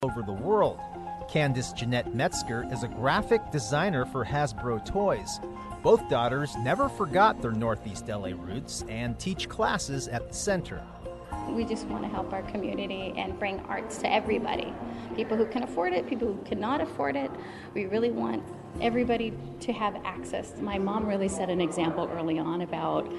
over the world. Candice Jeanette Metzger is a graphic designer for Hasbro Toys. Both daughters never forgot their Northeast LA roots and teach classes at the center. We just want to help our community and bring arts to everybody. People who can afford it, people who cannot afford it. We really want everybody to have access. My mom really set an example early on about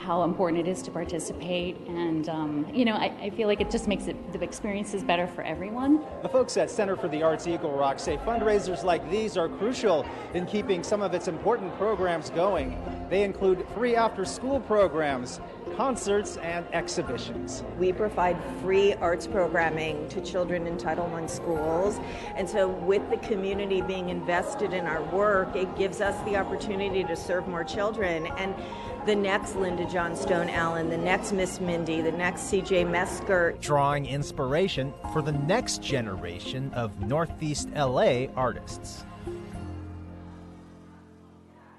how important it is to participate, and I feel like it just makes the experiences better for everyone. The folks at Center for the Arts Eagle Rock say fundraisers like these are crucial in keeping some of its important programs going. They include free after-school programs, concerts, and exhibitions. We provide free arts programming to children in Title I schools, and so with the community being invested in our work, it gives us the opportunity to serve more children. And the next Linda Johnstone Allen, the next Miss Mindy, the next CJ Metzger. Drawing inspiration for the next generation of Northeast LA artists.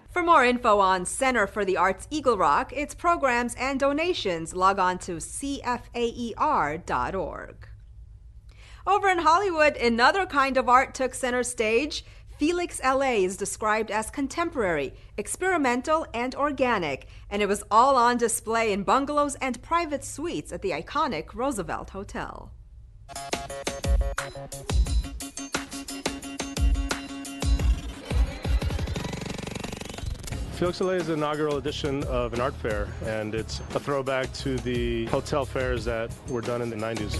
For more info on Center for the Arts Eagle Rock, its programs and donations, log on to cfaer.org. Over in Hollywood, another kind of art took center stage. Felix LA is described as contemporary, experimental, and organic, and it was all on display in bungalows and private suites at the iconic Roosevelt Hotel. Felix LA is the inaugural edition of an art fair, and it's a throwback to the hotel fairs that were done in the 90s.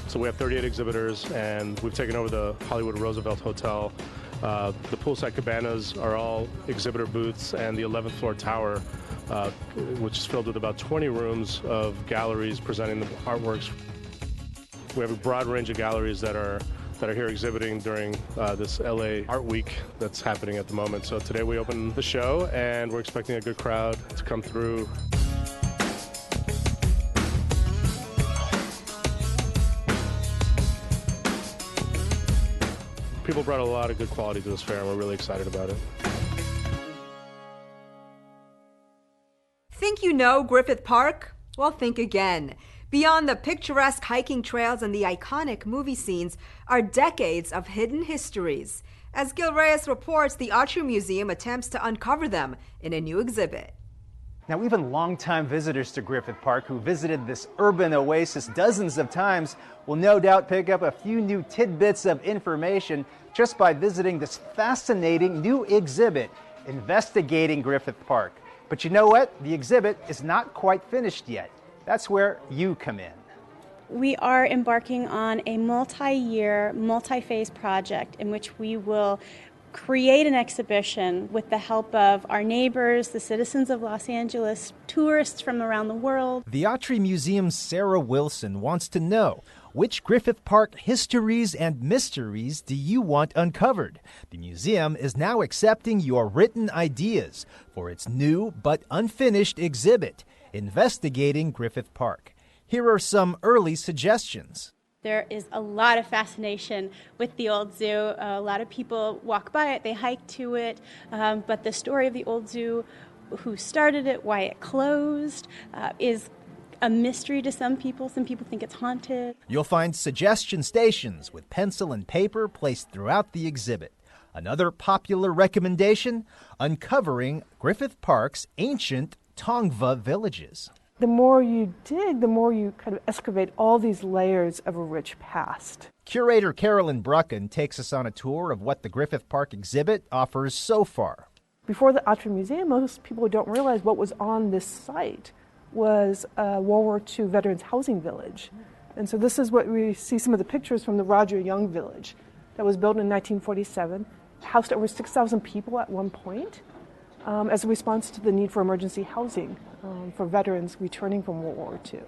So we have 38 exhibitors, and we've taken over the Hollywood Roosevelt Hotel. The poolside cabanas are all exhibitor booths, and the 11th floor tower, which is filled with about 20 rooms of galleries presenting the artworks. We have a broad range of galleries that are here exhibiting during this LA Art Week that's happening at the moment. So today we open the show, and we're expecting a good crowd to come through. People brought a lot of good quality to this fair, and we're really excited about it. Think you know Griffith Park? Well, think again. Beyond the picturesque hiking trails and the iconic movie scenes are decades of hidden histories. As Gil Reyes reports, the Autry Museum attempts to uncover them in a new exhibit. Now, even longtime visitors to Griffith Park who visited this urban oasis dozens of times will no doubt pick up a few new tidbits of information just by visiting this fascinating new exhibit, Investigating Griffith Park. But you know what? The exhibit is not quite finished yet. That's where you come in. We are embarking on a multi-year, multi-phase project in which we will create an exhibition with the help of our neighbors, the citizens of Los Angeles, tourists from around the world. The Autry Museum's Sarah Wilson wants to know, which Griffith Park histories and mysteries do you want uncovered? The museum is now accepting your written ideas for its new but unfinished exhibit, Investigating Griffith Park. Here are some early suggestions. There is a lot of fascination with the old zoo. A lot of people walk by it, they hike to it, but the story of the old zoo, who started it, why it closed, is a mystery to some people. Some people think it's haunted. You'll find suggestion stations with pencil and paper placed throughout the exhibit. Another popular recommendation, uncovering Griffith Park's ancient Tongva villages. The more you dig, the more you kind of excavate all these layers of a rich past. Curator Carolyn Brucken takes us on a tour of what the Griffith Park exhibit offers so far. Before the Autry Museum, most people don't realize what was on this site was a World War II veterans housing village. And so this is what we see, some of the pictures from the Roger Young Village that was built in 1947, housed over 6,000 people at one point as a response to the need for emergency housing for veterans returning from World War II.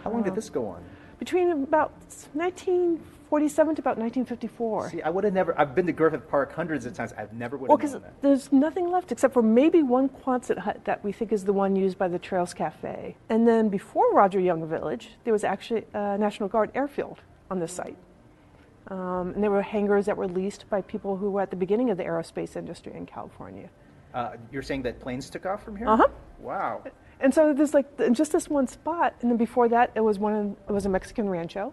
How long did this go on? Between about 1947 to about 1954. See, I would have never, I've been to Griffith Park hundreds of times, I've never would have known that. Because there's nothing left except for maybe one Quonset hut that we think is the one used by the Trails Cafe. And then before Roger Young Village, there was actually a National Guard airfield on this site. And there were hangars that were leased by people who were at the beginning of the aerospace industry in California. You're saying that planes took off from here? Uh-huh. Wow. And so there's like just this one spot, and then before that it was a Mexican rancho,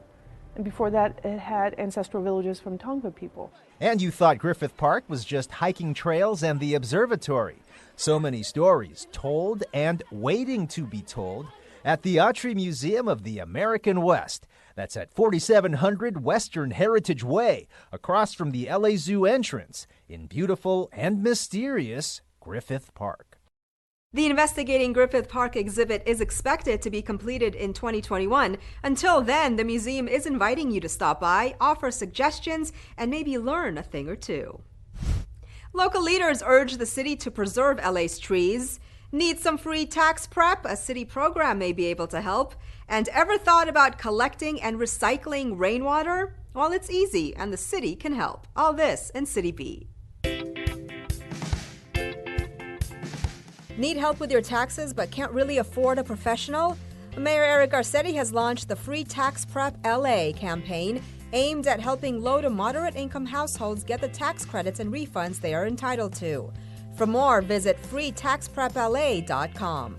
and before that it had ancestral villages from Tongva people. And you thought Griffith Park was just hiking trails and the observatory. So many stories told and waiting to be told at the Autry Museum of the American West. That's at 4700 Western Heritage Way, across from the LA Zoo entrance in beautiful and mysterious Griffith Park. The Investigating Griffith Park exhibit is expected to be completed in 2021. Until then, the museum is inviting you to stop by, offer suggestions, and maybe learn a thing or two. Local leaders urge the city to preserve LA's trees. Need some free tax prep? A city program may be able to help. And ever thought about collecting and recycling rainwater? Well, it's easy, and the city can help. All this in City Beat. Need help with your taxes but can't really afford a professional? Mayor Eric Garcetti has launched the Free Tax Prep LA campaign aimed at helping low to moderate income households get the tax credits and refunds they are entitled to. For more, visit freetaxprepla.com.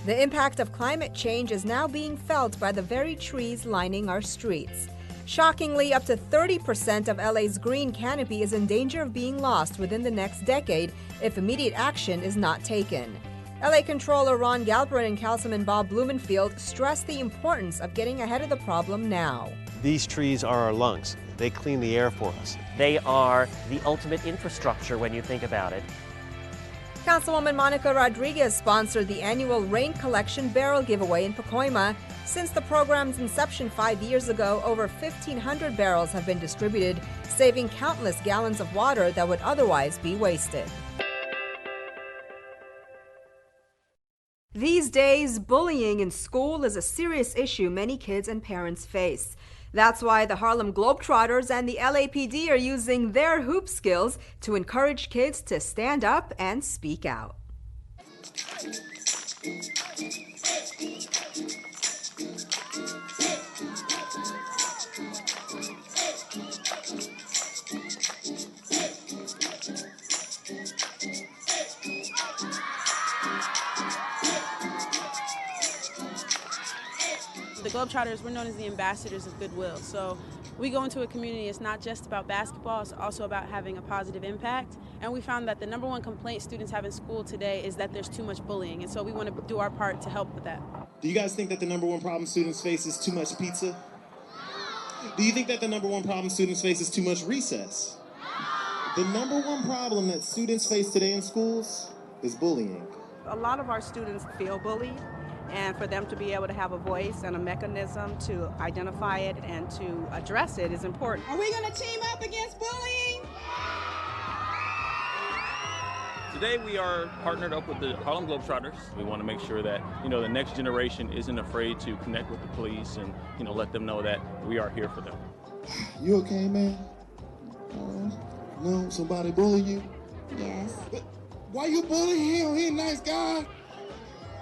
The impact of climate change is now being felt by the very trees lining our streets. Shockingly, up to 30% of LA's green canopy is in danger of being lost within the next decade if immediate action is not taken. LA Controller Ron Galperin and Councilman Bob Blumenfield stress the importance of getting ahead of the problem now. These trees are our lungs. They clean the air for us. They are the ultimate infrastructure when you think about it. Councilwoman Monica Rodriguez sponsored the annual Rain Collection Barrel Giveaway in Pacoima. Since the program's inception 5 years ago, over 1,500 barrels have been distributed, saving countless gallons of water that would otherwise be wasted. These days, bullying in school is a serious issue many kids and parents face. That's why the Harlem Globetrotters and the LAPD are using their hoop skills to encourage kids to stand up and speak out. The Globetrotters, we're known as the ambassadors of goodwill. So we go into a community, it's not just about basketball, it's also about having a positive impact. And we found that the number one complaint students have in school today is that there's too much bullying. And so we want to do our part to help with that. Do you guys think that the number one problem students face is too much pizza? Do you think that the number one problem students face is too much recess? The number one problem that students face today in schools is bullying. A lot of our students feel bullied. And for them to be able to have a voice and a mechanism to identify it and to address it is important. Are we going to team up against bullying? Today we are partnered up with the Harlem Globetrotters. We want to make sure that, the next generation isn't afraid to connect with the police and, let them know that we are here for them. You okay, man? No, somebody bully you? Yes. Why you bullying him? He a nice guy.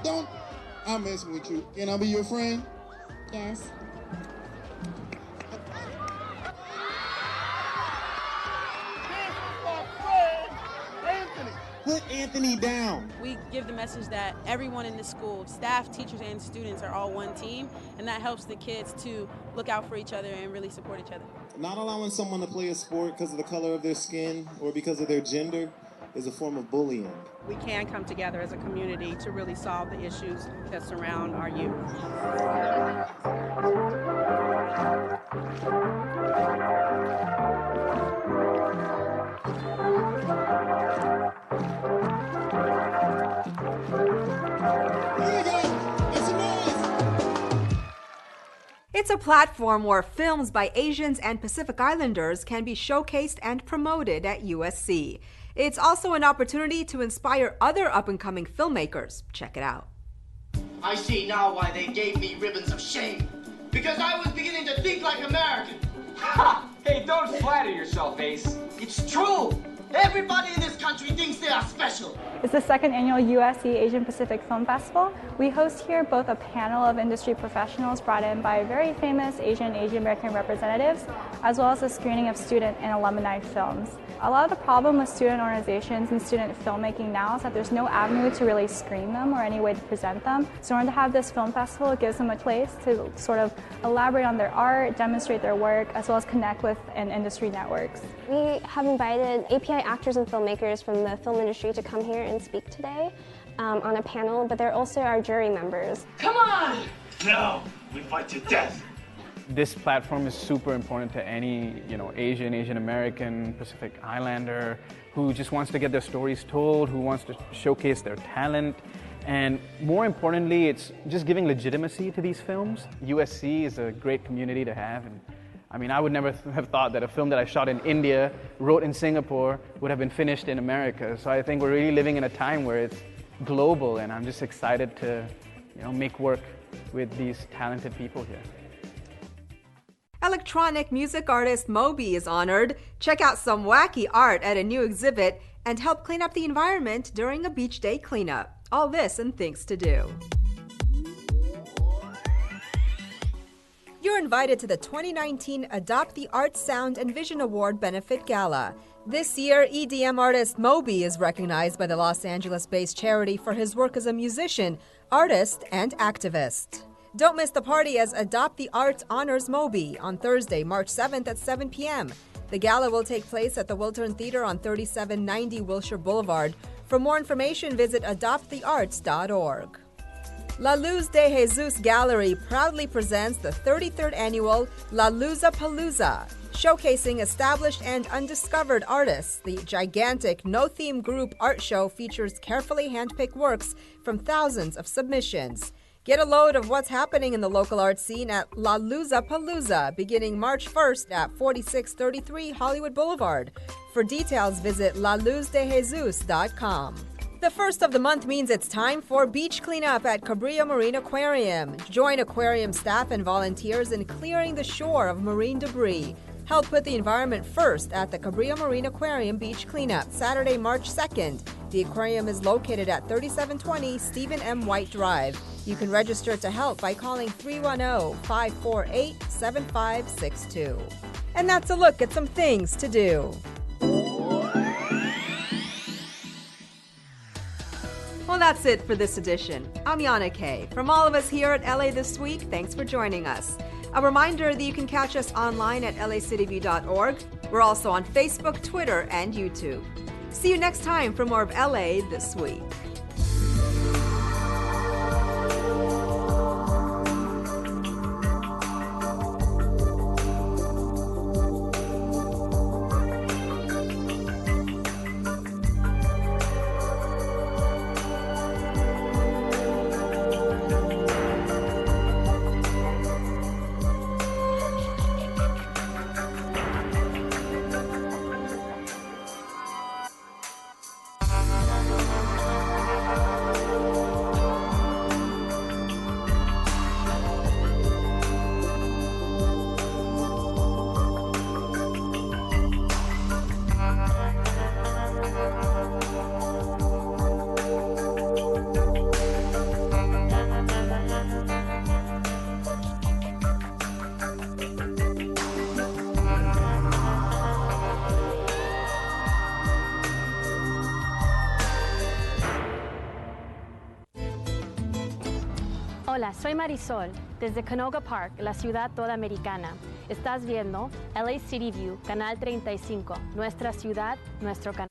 Don't. I'm messing with you. Can I be your friend? Yes. Put Anthony down. We give the message that everyone in the school, staff, teachers, and students are all one team, and that helps the kids to look out for each other and really support each other. Not allowing someone to play a sport because of the color of their skin or because of their gender is a form of bullying. We can come together as a community to really solve the issues that surround our youth. It's a platform where films by Asians and Pacific Islanders can be showcased and promoted at USC. It's also an opportunity to inspire other up-and-coming filmmakers. Check it out. I see now why they gave me ribbons of shame. Because I was beginning to think like American. Ha! Hey, don't flatter yourself, Ace. It's true. Everybody in this country thinks they are special? It's the second annual USC Asian Pacific Film Festival. We host here both a panel of industry professionals brought in by very famous Asian American representatives, as well as a screening of student and alumni films. A lot of the problem with student organizations and student filmmaking now is that there's no avenue to really screen them or any way to present them. So in order to have this film festival, it gives them a place to sort of elaborate on their art, demonstrate their work, as well as connect with industry networks. We have invited API actors and filmmakers from the film industry to come here and speak today on a panel, but they're also our jury members. Come on! No, we fight to death. This platform is super important to any, Asian American, Pacific Islander who just wants to get their stories told, who wants to showcase their talent. And more importantly, it's just giving legitimacy to these films. USC is a great community to have. And I would never have thought that a film that I shot in India, wrote in Singapore, would have been finished in America. So I think we're really living in a time where it's global, and I'm just excited to, make work with these talented people here. Electronic music artist Moby is honored. Check out some wacky art at a new exhibit and help clean up the environment during a beach day cleanup. All this and things to do. You're invited to the 2019 Adopt the Arts Sound and Vision Award Benefit Gala. This year, EDM artist Moby is recognized by the Los Angeles-based charity for his work as a musician, artist, and activist. Don't miss the party as Adopt the Arts honors Moby on Thursday, March 7th at 7 p.m. The gala will take place at the Wiltern Theater on 3790 Wilshire Boulevard. For more information, visit adoptthearts.org. La Luz de Jesus Gallery proudly presents the 33rd annual La Luzapalooza, showcasing established and undiscovered artists. The gigantic no-theme group art show features carefully handpicked works from thousands of submissions. Get a load of what's happening in the local art scene at La Luzapalooza, beginning March 1st at 4633 Hollywood Boulevard. For details, visit laluzdejesus.com. The first of the month means it's time for beach cleanup at Cabrillo Marine Aquarium. Join aquarium staff and volunteers in clearing the shore of marine debris. Help put the environment first at the Cabrillo Marine Aquarium Beach Cleanup, Saturday, March 2nd. The aquarium is located at 3720 Stephen M. White Drive. You can register to help by calling 310-548-7562. And that's a look at some things to do. Well, that's it for this edition. I'm Yana Kay. From all of us here at LA This Week, thanks for joining us. A reminder that you can catch us online at lacityview.org. We're also on Facebook, Twitter, and YouTube. See you next time for more of LA This Week. Hola, soy Marisol, desde Canoga Park, la ciudad toda americana. Estás viendo LA City View, Canal 35, nuestra ciudad, nuestro canal.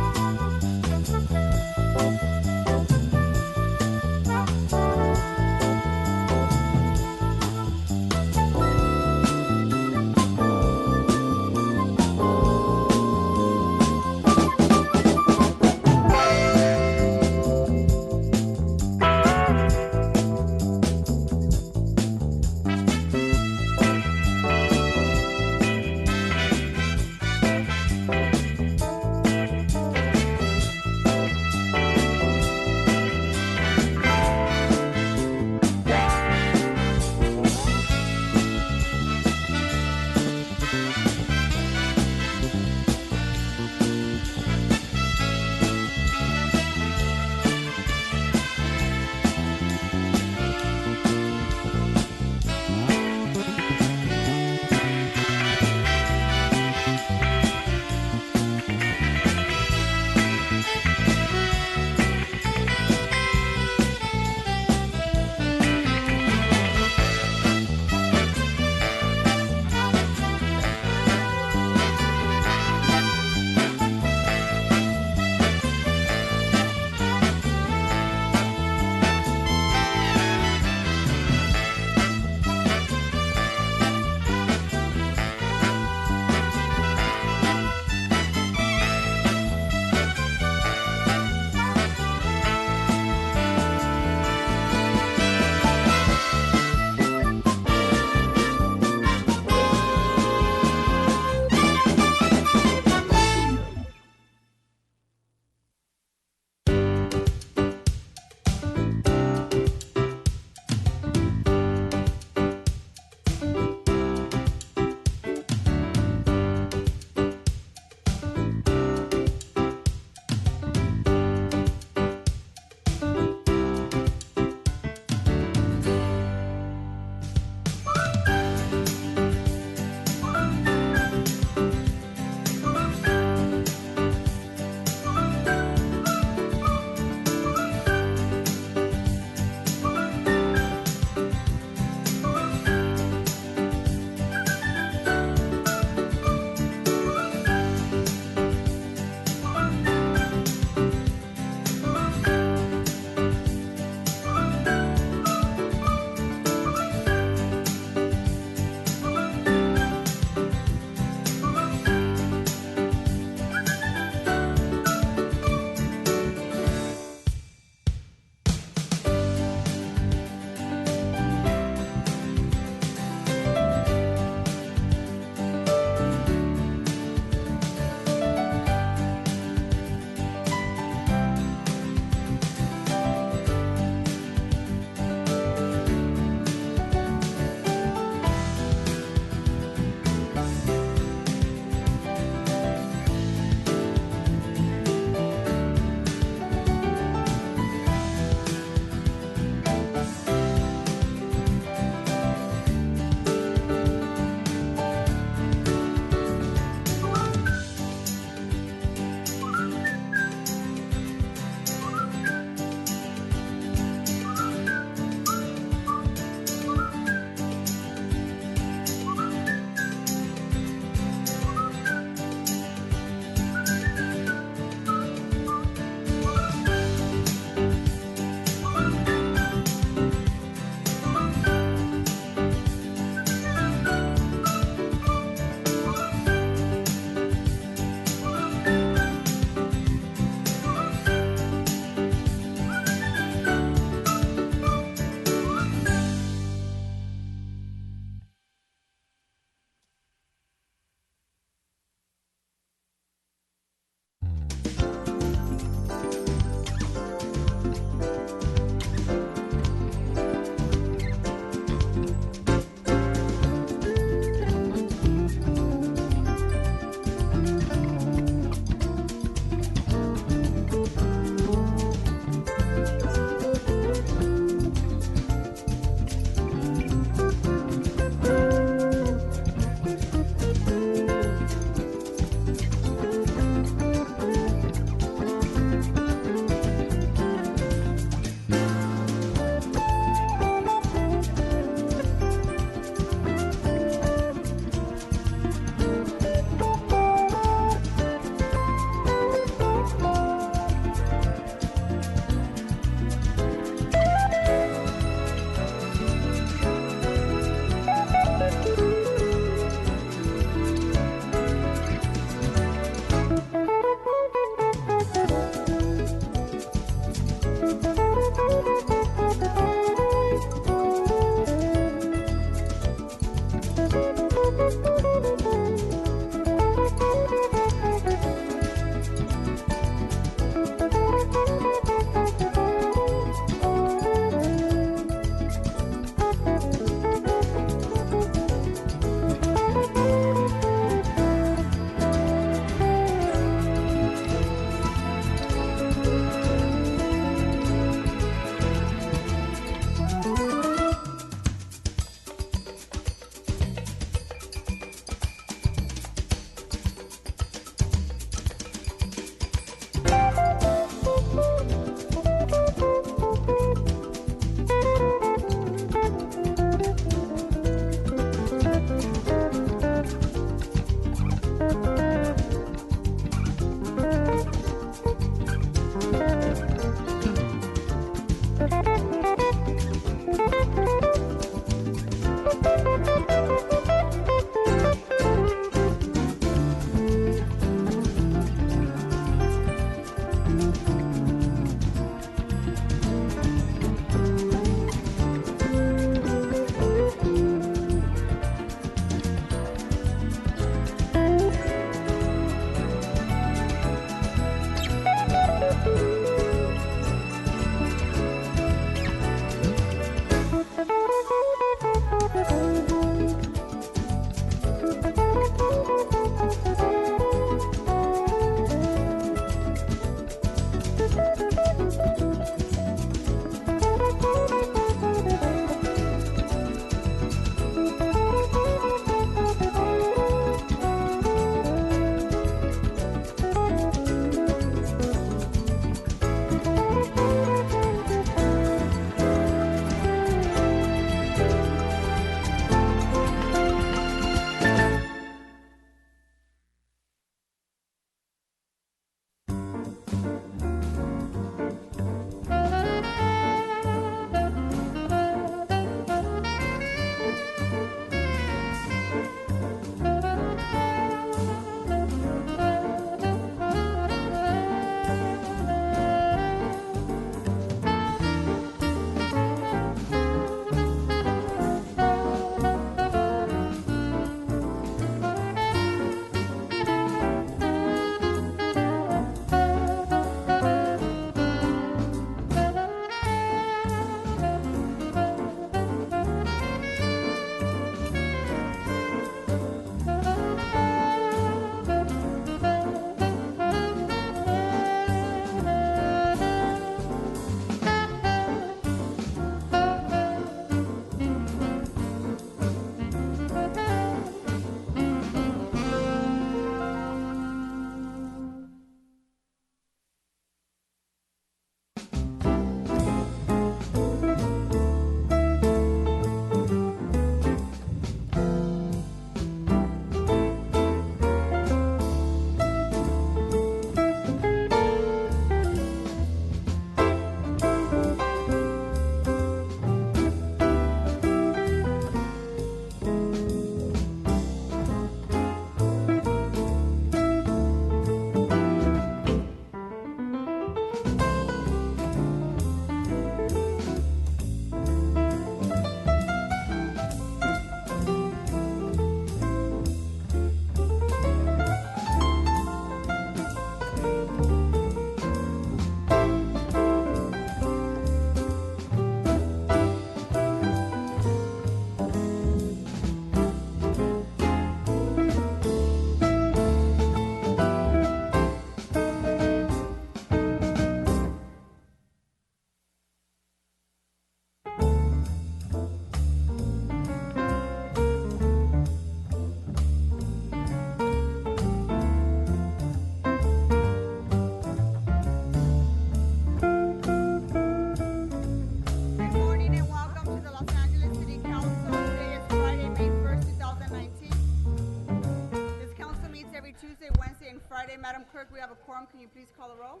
Madam Clerk, we have a quorum. Can you please call the roll?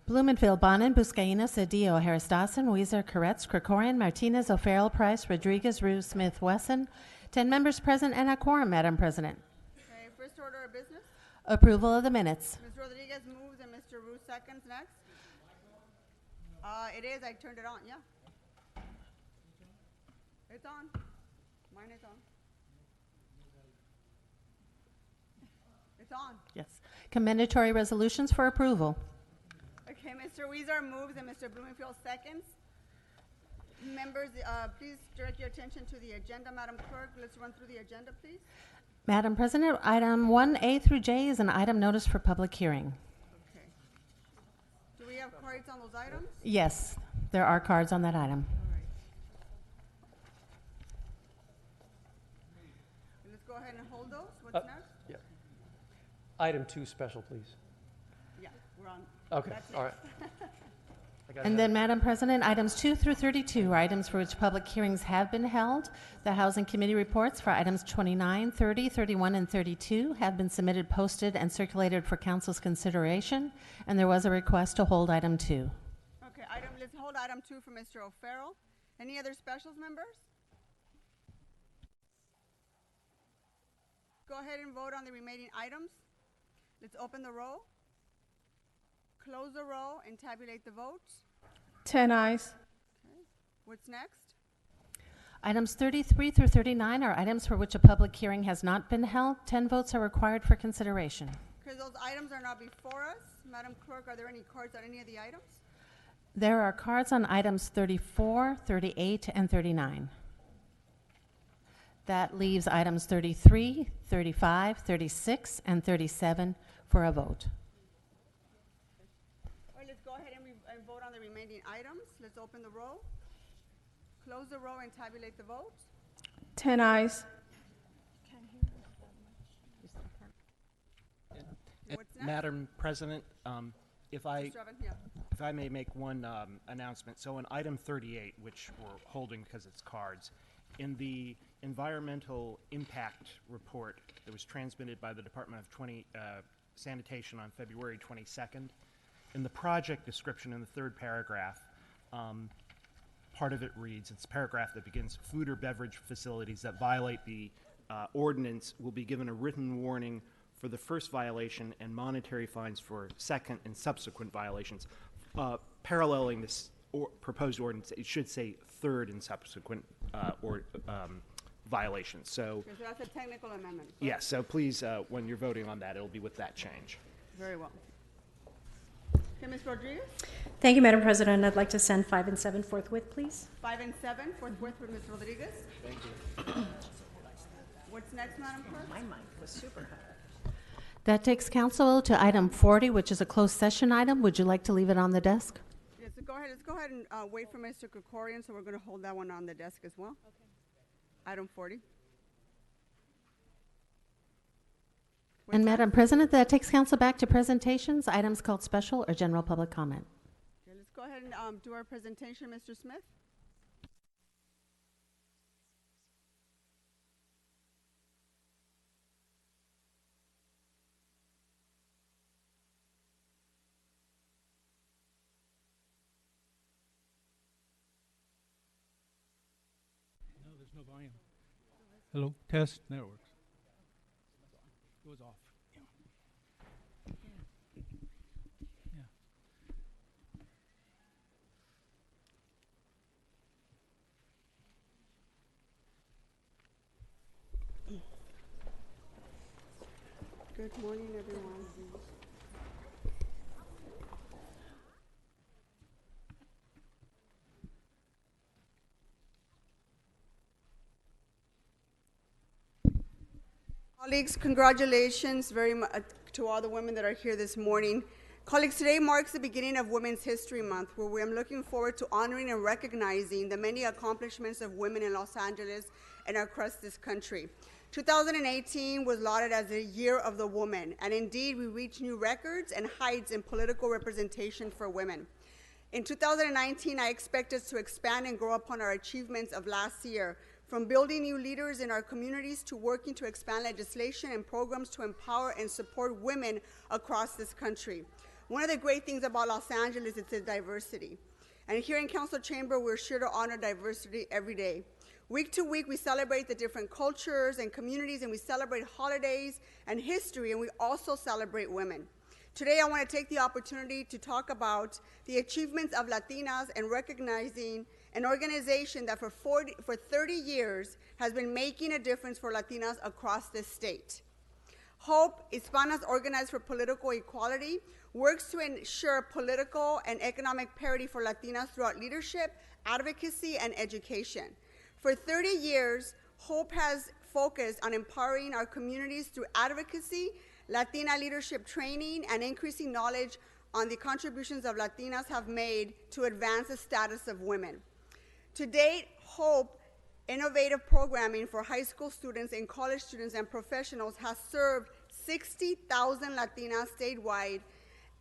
Blumenfield, Bonin, Buscaino, Cedillo, Harris Dawson, Weiser, Koretz, Krikorian, Martinez, O'Farrell, Price, Rodriguez, Rue, Smith, Wesson. 10 members present and a quorum, Madam President. Okay, first order of business. Approval of the minutes. Ms. Rodriguez moves and Mr. Rue seconds. Next. It is. I turned it on. Yeah. It's on. Mine is on. It's on. Yes. Commendatory resolutions for approval. Okay, Mr. Weezer moves and Mr. Bloomfield seconds. Members, please direct your attention to the agenda, Madam Clerk. Let's run through the agenda, please. Madam President, item 1A through J is an item notice for public hearing. Okay. Do we have cards on those items? Yes, there are cards on that item. Let's go ahead and hold those. What's next? Yeah. Item 2 special, please. Yeah, we're on. Okay, That's all right. And then, Madam President, items 2 through 32 are items for which public hearings have been held. The Housing Committee reports for items 29, 30, 31, and 32 have been submitted, posted, and circulated for Council's consideration, and there was a request to hold item 2. Okay, let's hold item 2 for Mr. O'Farrell. Any other specials, members? Go ahead and vote on the remaining items. Let's open the roll, close the roll, and tabulate the votes. 10 ayes. Okay. What's next? Items 33 through 39 are items for which a public hearing has not been held. 10 votes are required for consideration. Because those items are not before us. Madam Clerk, are there any cards on any of the items? There are cards on items 34, 38, and 39. That leaves items 33, 35, 36, and 37 for a vote. All right, let's go ahead and vote on the remaining items. Let's open the roll, close the roll, and tabulate the votes. 10 ayes. What's next? Madam President, if I Mr. Evans, yeah. if I may make one announcement. So in item 38, which we're holding because it's cards, in the environmental impact report that was transmitted by the Department of Sanitation on February 22nd, in the project description in the third paragraph, part of it reads, it's a paragraph that begins, food or beverage facilities that violate the ordinance will be given a written warning for the first violation and monetary fines for second and subsequent violations. Paralleling this proposed ordinance, it should say third and subsequent violations. So, Okay, so that's a technical amendment. yes, so please, when you're voting on that, it'll be with that change. Very well. Okay, Ms. Rodriguez? Thank you, Madam President. I'd like to send 5 and 7 forthwith, please. 5 and 7, forthwith with Ms. Rodriguez. Thank you. What's next, Madam Clerk? My mind was super high. That takes council to item 40, which is a closed session item. Would you like to leave it on the desk? Yes, so go ahead. Let's go ahead and wait for Mr. Krikorian, so we're going to hold that one on the desk as well. Okay. Item 40. And Madam President, that takes council back to presentations, items called special or general public comment. Okay, let's go ahead and do our presentation, Mr. Smith. No, there's no volume. Hello, test, there it works. It was off. Good morning, everyone. Colleagues, congratulations very much to all the women that are here this morning. Colleagues, today marks the beginning of Women's History Month, where I'm looking forward to honoring and recognizing the many accomplishments of women in Los Angeles and across this country. 2018 was lauded as the year of the woman, and indeed we reached new records and heights in political representation for women. In 2019, I expect us to expand and grow upon our achievements of last year, from building new leaders in our communities to working to expand legislation and programs to empower and support women across this country. One of the great things about Los Angeles is its diversity. And here in Council Chamber, we're sure to honor diversity every day. Week to week, we celebrate the different cultures and communities, and we celebrate holidays and history, and we also celebrate women. Today, I want to take the opportunity to talk about the achievements of Latinas and recognizing an organization that for 30 years has been making a difference for Latinas across this state. HOPE, Hispanas Organized for Political Equality, works to ensure political and economic parity for Latinas throughout leadership, advocacy, and education. For 30 years, HOPE has focused on empowering our communities through advocacy, Latina leadership training, and increasing knowledge on the contributions of Latinas have made to advance the status of women. To date, HOPE innovative programming for high school students and college students and professionals has served 60,000 Latinas statewide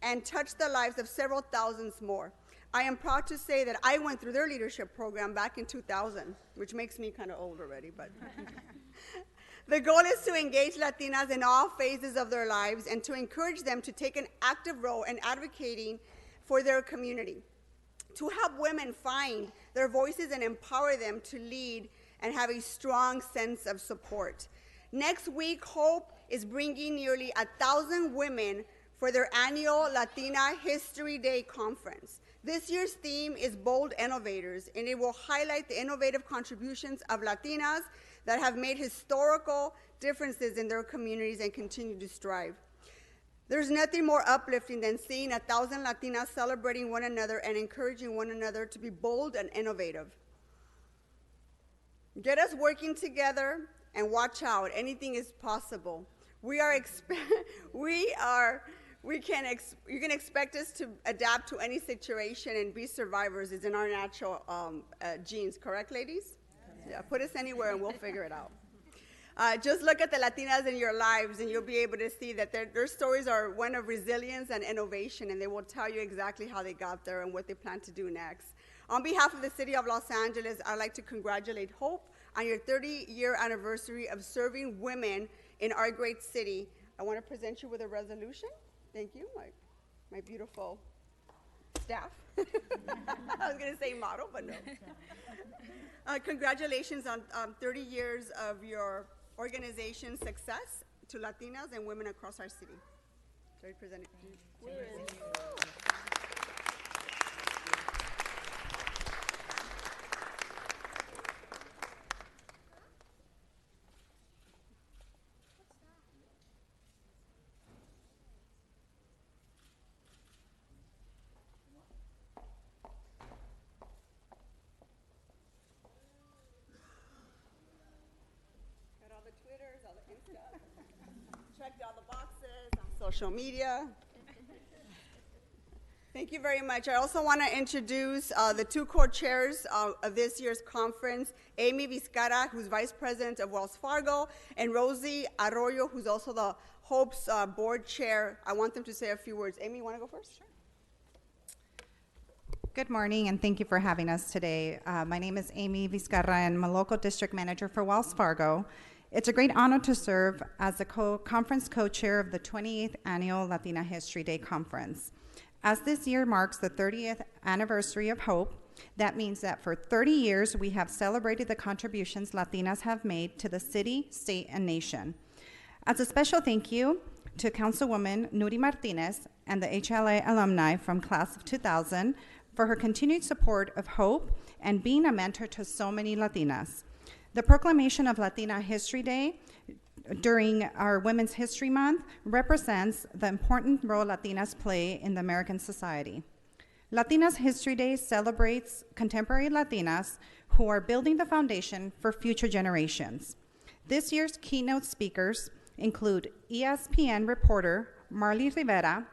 and touched the lives of several thousands more. I am proud to say that I went through their leadership program back in 2000, which makes me kind of old already, but. The goal is to engage Latinas in all phases of their lives and to encourage them to take an active role in advocating for their community, to help women find their voices and empower them to lead and have a strong sense of support. Next week, HOPE is bringing nearly 1,000 women for their annual Latina History Day conference. This year's theme is Bold Innovators, and it will highlight the innovative contributions of Latinas that have made historical differences in their communities and continue to strive. There's nothing more uplifting than seeing 1,000 Latinas celebrating one another and encouraging one another to be bold and innovative. Get us working together and watch out, anything is possible. You can expect us to adapt to any situation and be survivors. It's in our natural genes, correct, ladies? Yeah, put us anywhere and we'll figure it out. Just look at the Latinas in your lives and you'll be able to see that their stories are one of resilience and innovation, and they will tell you exactly how they got there and what they plan to do next. On behalf of the City of Los Angeles, I'd like to congratulate HOPE on your 30-year anniversary of serving women in our great city. I want to present you with a resolution. Thank you, my beautiful staff. I was going to say model, but no. Congratulations on 30 years of your organization's success to Latinas and women across our city. So I present it to you. Checked all the boxes on social media. Thank you very much. I also want to introduce the two co-chairs of this year's conference, Amy Vizcarra, who's Vice President of Wells Fargo, and Rosie Arroyo, who's also the HOPE's board chair. I want them to say a few words. Amy, you want to go first? Sure. Good morning, and thank you for having us today. My name is Amy Vizcarra, and I'm a local district manager for Wells Fargo. It's a great honor to serve as the conference co-chair of the 28th Annual Latina History Day Conference. As this year marks the 30th anniversary of HOPE, that means that for 30 years we have celebrated the contributions Latinas have made to the city, state, and nation. As a special thank you to Councilwoman Nury Martinez and the HLA alumni from class of 2000 for her continued support of HOPE and being a mentor to so many Latinas. The proclamation of Latina History Day during our Women's History Month represents the important role Latinas play in the American society. Latinas History Day celebrates contemporary Latinas who are building the foundation for future generations. This year's keynote speakers include ESPN reporter Marley Rivera,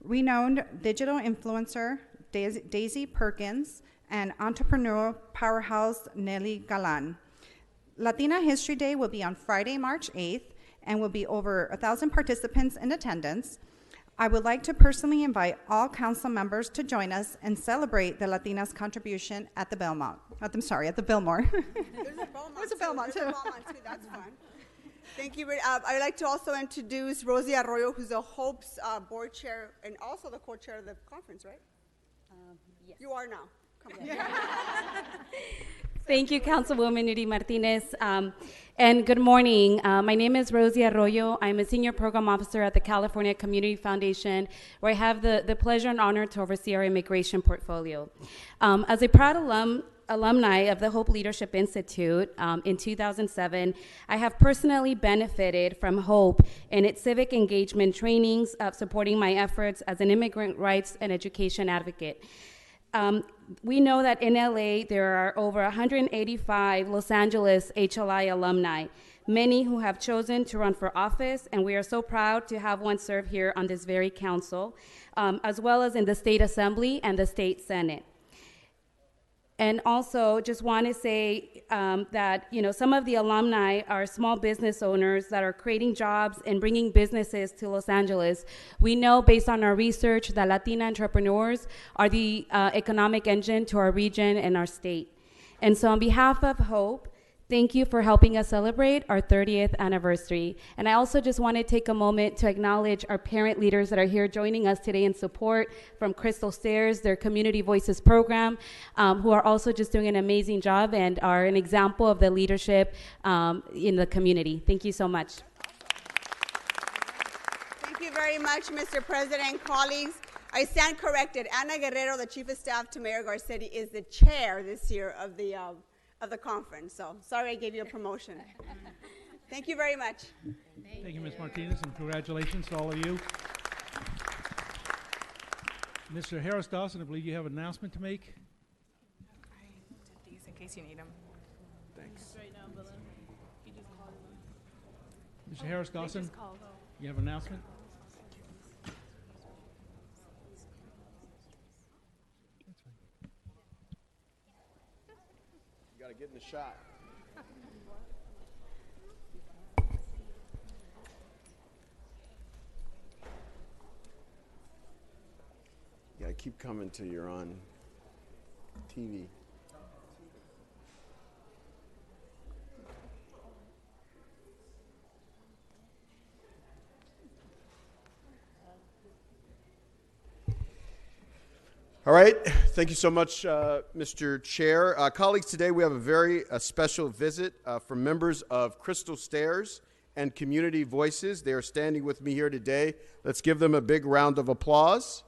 renowned digital influencer Daisy Perkins, and entrepreneurial powerhouse Nelly Galan. Latina History Day will be on Friday, March 8th, and will be over 1,000 participants in attendance. I would like to personally invite all council members to join us and celebrate the Latinas' contribution at the Belmont. At the Billmore. There's a Belmont too. That's fun. Thank you. I'd like to also introduce Rosie Arroyo, who's the HOPE's board chair and also the co-chair of the conference, right? Yes. You are now. Come on. Thank you, Councilwoman Nury Martinez. And good morning. My name is Rosie Arroyo. I'm a senior program officer at the California Community Foundation, where I have the pleasure and honor to oversee our immigration portfolio. As a proud alum alumni of the Hope Leadership Institute in 2007, I have personally benefited from Hope in its civic engagement trainings, supporting my efforts as an immigrant rights and education advocate. We know that in LA, there are over 185 Los Angeles HLI alumni, many who have chosen to run for office, and we are so proud to have one serve here on this very council, as well as in the State Assembly and the State Senate. And also just want to say that, you know, some of the alumni are small business owners that are creating jobs and bringing businesses to Los Angeles. We know based on our research that Latina entrepreneurs are the economic engine to our region and our state. And so on behalf of Hope, thank you for helping us celebrate our 30th anniversary. And I also just want to take a moment to acknowledge our parent leaders that are here joining us today in support from Crystal Stairs, their Community Voices program, who are also just doing an amazing job and are an example of the leadership in the community. Thank you so much. Thank you very much, Mr. President and colleagues. I stand corrected. Ana Guerrero, the Chief of Staff to Mayor Garcetti, is the chair this year of the conference. So sorry I gave you a promotion. Thank you very much. Thank you, Ms. Martinez, and congratulations to all of you. Mr. Harris Dawson, I believe you have an announcement to make. I did these in case you need them. Thanks. Mr. Harris Dawson, you have an announcement? Got to get in the shot. You got to keep coming till you're on TV. All right, thank you so much, Mr. Chair. Colleagues, today we have a very special visit from members of Crystal Stairs and Community Voices. They are standing with me here today. Let's give them a big round of applause.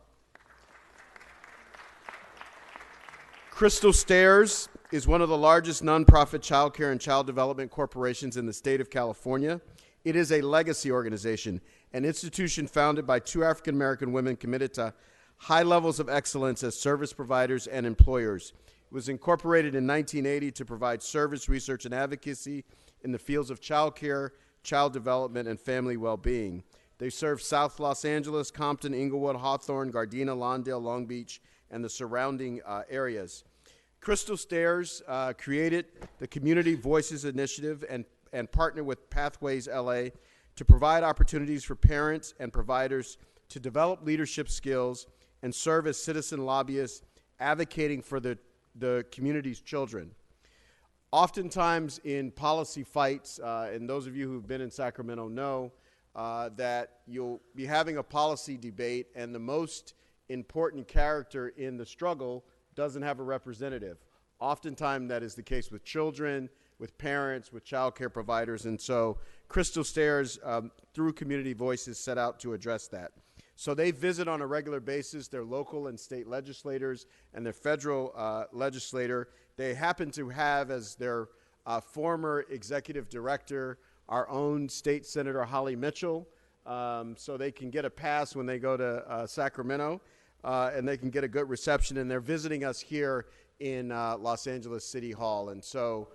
Crystal Stairs is one of the largest nonprofit child care and child development corporations in the state of California. It is a legacy organization, an institution founded by two African American women committed to high levels of excellence as service providers and employers. It was incorporated in 1980 to provide service, research, and advocacy in the fields of child care, child development, and family well-being. They serve South Los Angeles, Compton, Inglewood, Hawthorne, Gardena, Lawndale, Long Beach, and the surrounding areas. Crystal Stairs created the Community Voices Initiative and partnered with Pathways LA to provide opportunities for parents and providers to develop leadership skills and serve as citizen lobbyists advocating for the community's children. Oftentimes in policy fights, and those of you who've been in Sacramento know that you'll be having a policy debate and the most important character in the struggle doesn't have a representative. Oftentimes that is the case with children, with parents, with child care providers, and so Crystal Stairs, through Community Voices, set out to address that. So they visit on a regular basis their local and state legislators and their federal legislator. They happen to have as their former executive director our own state senator Holly Mitchell, so they can get a pass when they go to Sacramento, and they can get a good reception. And they're visiting us here in Los Angeles City Hall. And so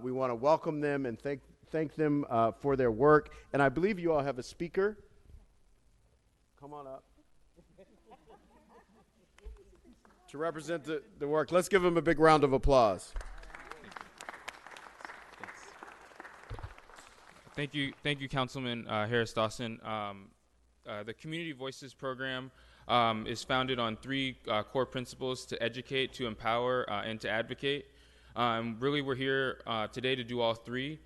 we want to welcome them and thank them for their work. And I believe you all have a speaker. Come on up. To represent the work. Let's give them a big round of applause. Thank you, Councilman Harris Dawson. The Community Voices program is founded on three core principles: to educate, to empower, and to advocate. Really, we're here today to do all three.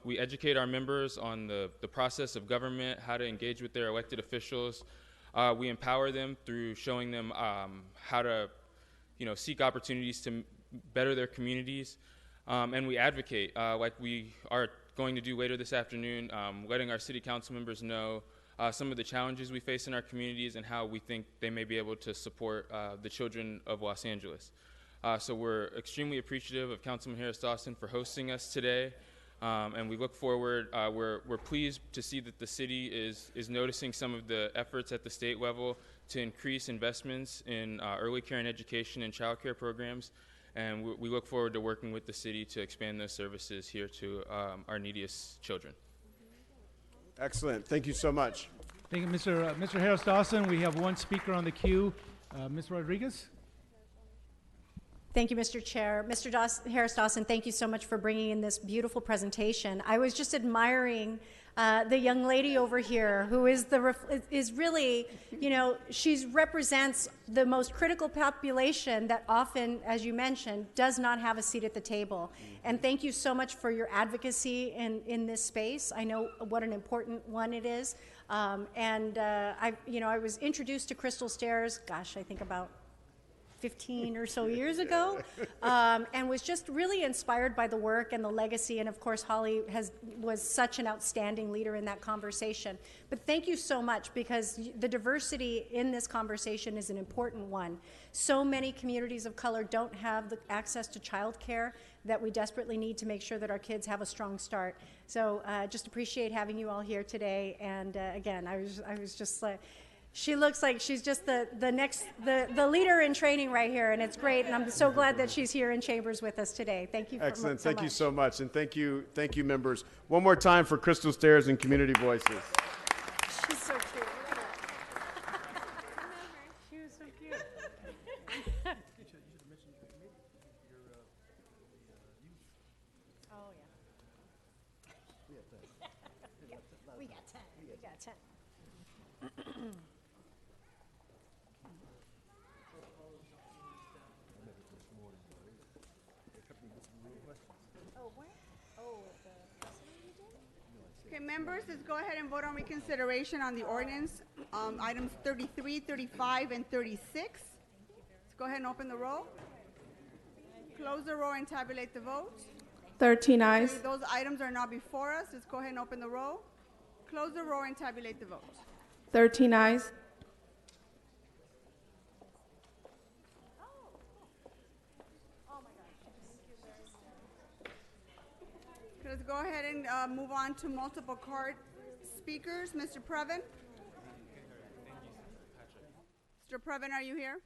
We educate our members on the process of government, how to engage with their elected officials. We empower them through showing them how to, seek opportunities to better their communities. And we advocate, like we are going to do later this afternoon, letting our city council members know some of the challenges we face in our communities and how we think they may be able to support the children of Los Angeles. So we're extremely appreciative of Councilman Harris Dawson for hosting us today. And we look forward, we're pleased to see that the city is noticing some of the efforts at the state level to increase investments in early care and education and child care programs. And we look forward to working with the city to expand those services here to our neediest children. Excellent. Thank you so much. Thank you, Mr. Harris Dawson. We have one speaker on the queue, Ms. Rodriguez. Thank you, Mr. Chair. Mr. Harris Dawson, thank you so much for bringing in this beautiful presentation. I was just admiring the young lady over here who is really, you know, she represents the most critical population that often, as you mentioned, does not have a seat at the table. And thank you so much for your advocacy in this space. I know what an important one it is. I was introduced to Crystal Stairs, gosh, I think about 15 or so years ago, and was just really inspired by the work and the legacy. And of course, Holly was such an outstanding leader in that conversation. But thank you so much, because the diversity in this conversation is an important one. So many communities of color don't have the access to childcare that we desperately need to make sure that our kids have a strong start. So just appreciate having you all here today. And again, I was just like, she looks like she's just the leader in training right here, and it's great. And I'm so glad that she's here in Chambers with us today. Thank you. Excellent. So thank much. you so much, and thank you, members. One more time for Crystal Stairs and Community Voices. She's so cute. Look at her. She was so cute. Oh yeah. We got 10. We got 10. Okay, members, let's go ahead and vote on reconsideration on the ordinance, items 33, 35, and 36. Let's go ahead and open the roll. Close the roll and tabulate the votes. 13 ayes. Those items are now before us. Let's go ahead and open the roll. Close the roll and tabulate the votes. 13 ayes. Let's go ahead and move on to multiple card speakers. Mr. Previn? Mr. Previn, are you here?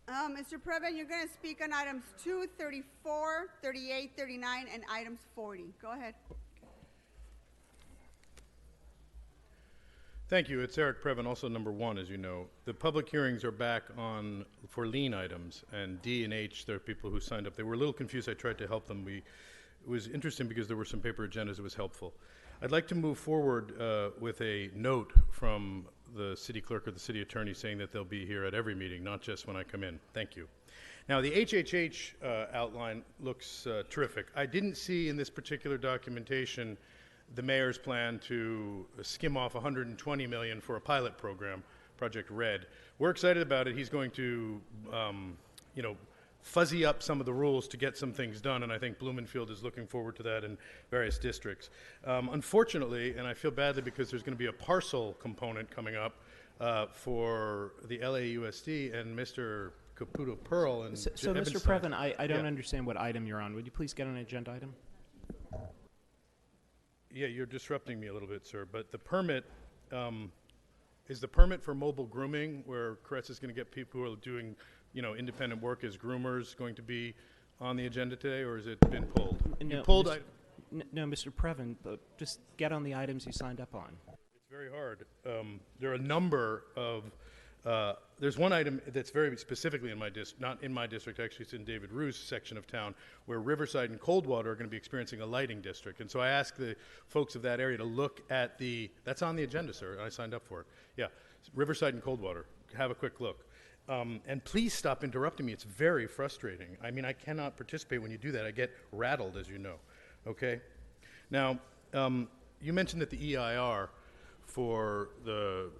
Mr. Previn, you're going to speak on items 2, 34, 38, 39, and items 40. Go ahead. Thank you. It's Eric Previn, also number 1, as you know. The public hearings are back on for lien items, and D and H, there are people who signed up. They were a little confused. I tried to help them. It was interesting because there were some paper agendas. It was helpful. I'd like to move forward with a note from the city clerk or the city attorney saying that they'll be here at every meeting, not just when I come in. Thank you. Now, the HHH outline looks terrific. I didn't see in this particular documentation the mayor's plan to skim off $120 million for a pilot program, Project Red. We're excited about it. He's going to, fuzzy up some of the rules to get some things done, and I think Bloomfield is looking forward to that in various districts. Unfortunately, and I feel badly because there's going to be a parcel component coming up for the LAUSD, and Mr. Caputo Pearl and So Mr. Previn, I don't understand what item you're on. Would you please get an agenda item? Yeah, you're disrupting me a little bit, sir. But the permit, is the permit for mobile grooming, where Caress is going to get people who are doing, independent work as groomers, going to be on the agenda today, or has it been pulled? No, no, Mr. Previn, just get on the items you signed up on. It's very hard. There are a number of. There's one item that's very specifically in my district, not in my district, actually it's in David Rue's section of town, where Riverside and Coldwater are going to be experiencing a lighting district. And so I asked the folks of that area to look at that's on the agenda, sir, I signed up for it. Yeah, Riverside and Coldwater, have a quick look. And please stop interrupting me, it's very frustrating. I mean, I cannot participate when you do that. I get rattled, as you know, okay? Now, you mentioned that the EIR for the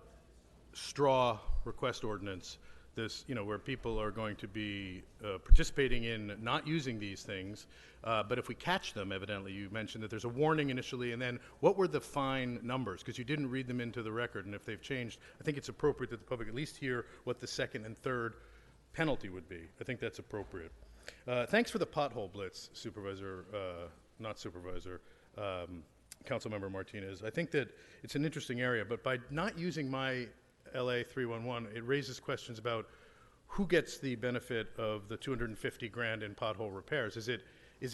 straw request ordinance this, where people are going to be participating in not using these things, but if we catch them, evidently, you mentioned that there's a warning initially, and then what were the fine numbers? Because you didn't read them into the record, and if they've changed, I think it's appropriate that the public at least hear what the second and third penalty would be. I think that's appropriate. Thanks for the pothole blitz, Councilmember Martinez. I think that it's an interesting area, but by not using my LA 311, it raises questions about who gets the benefit of the 250 grand in pothole repairs. Is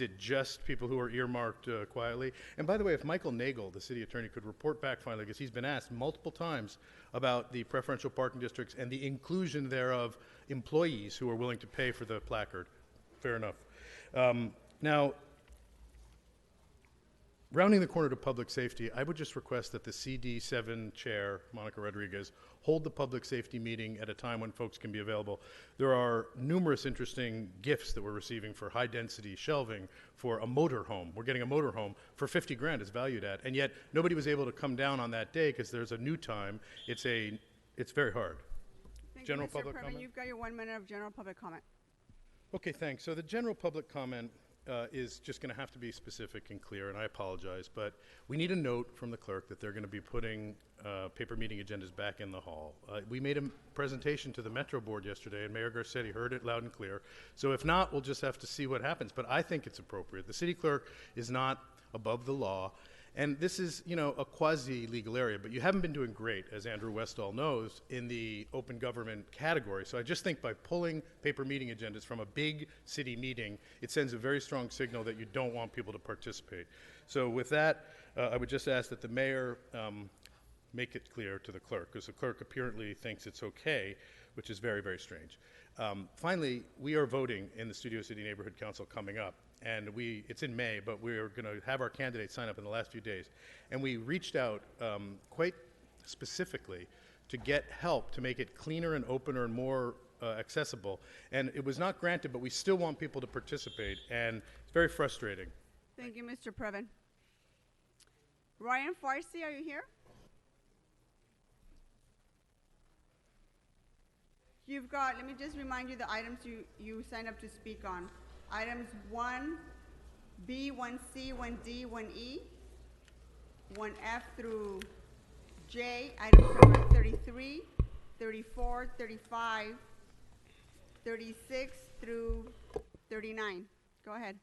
it just people who are earmarked quietly? And by the way, if Michael Nagel, the city attorney, could report back finally, because he's been asked multiple times about the preferential parking districts and the inclusion thereof employees who are willing to pay for the placard. Fair enough. Now, rounding the corner to public safety, I would just request that the CD7 chair, Monica Rodriguez, hold the public safety meeting at a time when folks can be available. There are numerous interesting gifts that we're receiving for high density shelving for a motorhome. We're getting a motorhome for 50 grand it's valued at, and yet nobody was able to come down on that day because there's a new time. It's very hard. Thank General you, Mr. public Previn. comment? You've got your 1 minute of general public comment. Okay, thanks. So the general public comment is just going to have to be specific and clear, and I apologize, but we need a note from the clerk that they're going to be putting paper meeting agendas back in the hall. We made a presentation to the Metro Board yesterday, and Mayor Garcetti heard it loud and clear. So if not, we'll just have to see what happens, but I think it's appropriate. The city clerk is not above the law, and this is, a quasi-legal area, but you haven't been doing great, as Andrew Westall knows, in the open government category. So I just think by pulling paper meeting agendas from a big city meeting, it sends a very strong signal that you don't want people to participate. So with that, I would just ask that the mayor make it clear to the clerk, because the clerk apparently thinks it's okay, which is very, very strange. Finally, we are voting in the Studio City Neighborhood Council coming up. And it's in May, but we're going to have our candidates sign up in the last few days. And we reached out quite specifically to get help to make it cleaner and opener and more accessible. And it was not granted, but we still want people to participate, and it's very frustrating. Thank you, Mr. Previn. Ryan Farsi, are you here? You've got, let me just remind you the items you signed up to speak on. Items 1B, 1C, 1D, 1E, 1F through J, items number 33, 34, 35, 36 through 39. Go ahead.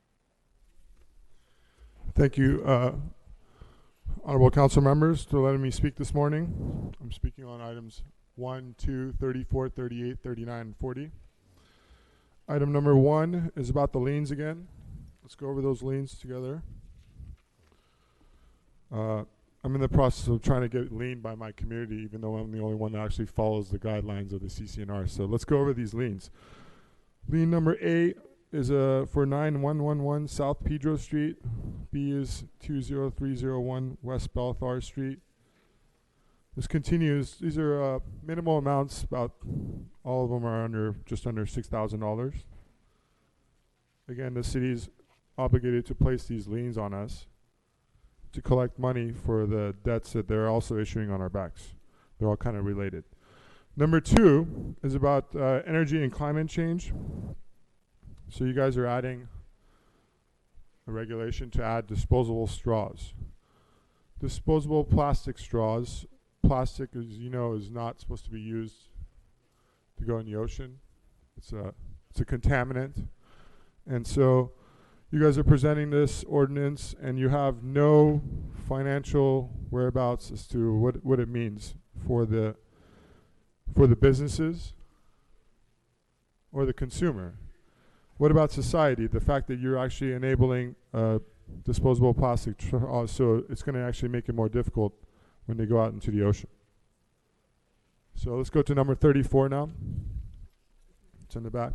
Thank you, honorable council members, for letting me speak this morning. I'm speaking on items 1, 2, 34, 38, 39, and 40. Item number 1 is about the liens again. Let's go over those liens together. I'm in the process of trying to get liened by my community, even though I'm the only one that actually follows the guidelines of the CCNR. So let's go over these liens. Lien number A is for 9111 South Pedro Street. B is 20301 West Belthar Street. This continues. These are minimal amounts. About all of them are just under $6,000. Again, the city is obligated to place these liens on us to collect money for the debts that they're also issuing on our backs. They're all kind of related. Number 2 is about energy and climate change. So you guys are adding a regulation to add disposable straws. Disposable plastic straws. Plastic, as you know, is not supposed to be used to go in the ocean. It's a contaminant. And so you guys are presenting this ordinance, and you have no financial whereabouts as to what it means for the businesses or the consumer. What about society? The fact that you're actually enabling disposable plastic, so it's going to actually make it more difficult when they go out into the ocean. So let's go to number 34 now. It's in the back.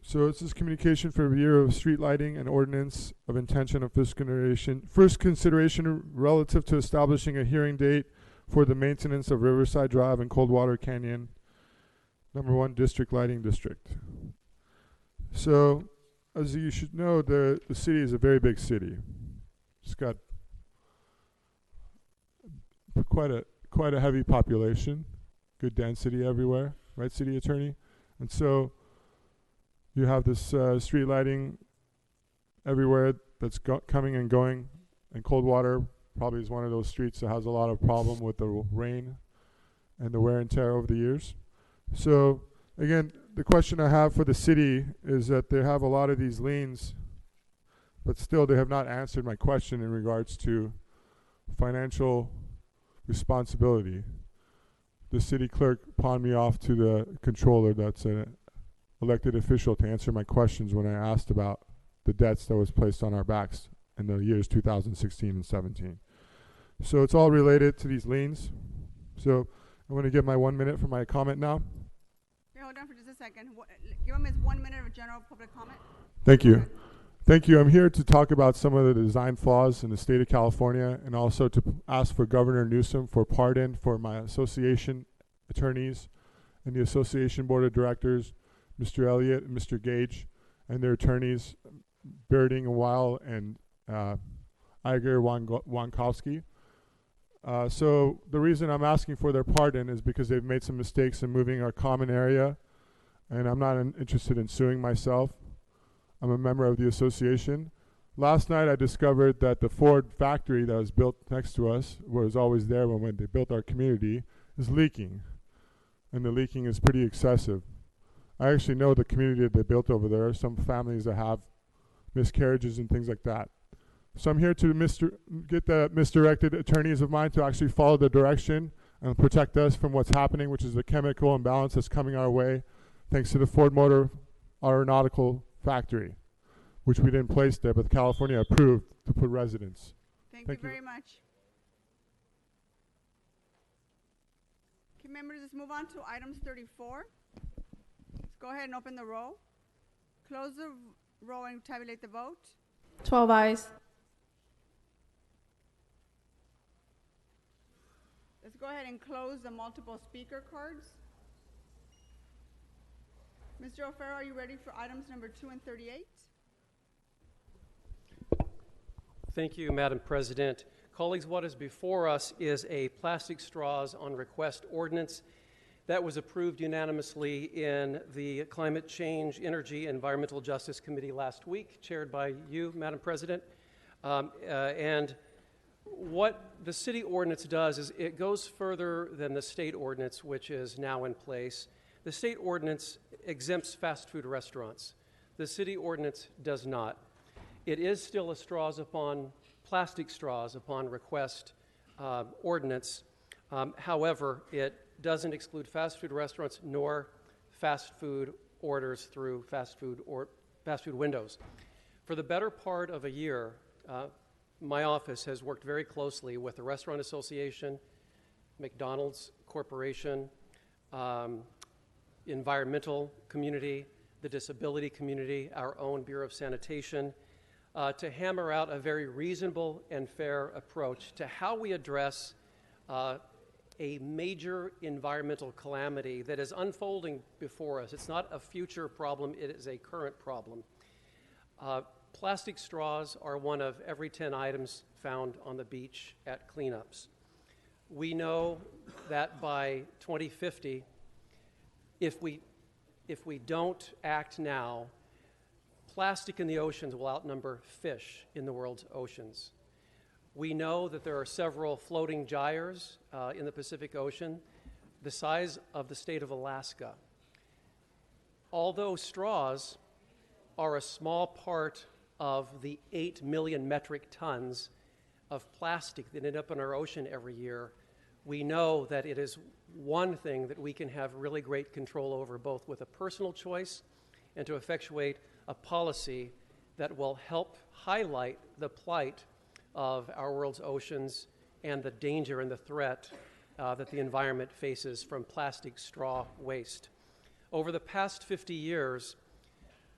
So this is communication for review of street lighting and ordinance of intention of first consideration relative to establishing a hearing date for the maintenance of Riverside Drive and Coldwater Canyon, number 1 district lighting district. So, as you should know, the city is a very big city. It's got quite quite a heavy population, good density everywhere, right, City Attorney? And so you have this street lighting everywhere that's coming and going, and Coldwater probably is one of those streets that has a lot of problem with the rain and the wear and tear over the years. So again, the question I have for the city is that they have a lot of these liens, but still they have not answered my question in regards to financial responsibility. The city clerk pawned me off to the controller, that's an elected official, to answer my questions when I asked about the debts that was placed on our backs in the years 2016 and 17. So it's all related to these liens. So I'm going to give my 1 minute for my comment now. Okay, hold on for just a second. Give him his 1 minute of general public comment. Thank you. Thank you. I'm here to talk about some of the design flaws in the state of California, and also to ask for Governor Newsom for pardon for my association attorneys and the association board of directors, Mr. Elliott and Mr. Gage, and their attorneys, Berding and Weil and Iger Wankowski. So the reason I'm asking for their pardon is because they've made some mistakes in moving our common area, and I'm not interested in suing myself. I'm a member of the association. Last night I discovered that the Ford factory that was built next to us, was always there when they built our community, is leaking. And the leaking is pretty excessive. I actually know the community that they built over there, some families that have miscarriages and things like that. So I'm here to get the misdirected attorneys of mine to actually follow the direction and protect us from what's happening, which is the chemical imbalance that's coming our way, thanks to the Ford Motor Aeronautical factory, which we didn't place there, but California approved to put residents. Thank you very much. Okay, members, let's move on to items 34. Let's go ahead and open the roll. Close the roll and tabulate the vote. 12 ayes. Let's go ahead and close the multiple speaker cards. Mr. O'Farrell, are you ready for items number 2 and 38? Thank you, Madam President. Colleagues, what is before us is a plastic straws on request ordinance that was approved unanimously in the Climate Change, Energy, and Environmental Justice Committee last week, chaired by you, Madam President. And what the city ordinance does is it goes further than the state ordinance, which is now in place. The state ordinance exempts fast food restaurants. The city ordinance does not. It is still a plastic straws upon request ordinance. However, it doesn't exclude fast food restaurants nor fast food orders through fast food windows. For the better part of a year, my office has worked very closely with the Restaurant Association, McDonald's Corporation, environmental community, the disability community, our own Bureau of Sanitation, to hammer out a very reasonable and fair approach to how we address a major environmental calamity that is unfolding before us. It's not a future problem, it is a current problem. Plastic straws are one of every 10 items found on the beach at cleanups. We know that by 2050, if we don't act now, plastic in the oceans will outnumber fish in the world's oceans. We know that there are several floating gyres in the Pacific Ocean, the size of the state of Alaska. Although straws are a small part of the 8 million metric tons of plastic that end up in our ocean every year, we know that it is one thing that we can have really great control over, both with a personal choice and to effectuate a policy that will help highlight the plight of our world's oceans and the danger and the threat that the environment faces from plastic straw waste. Over the past 50 years,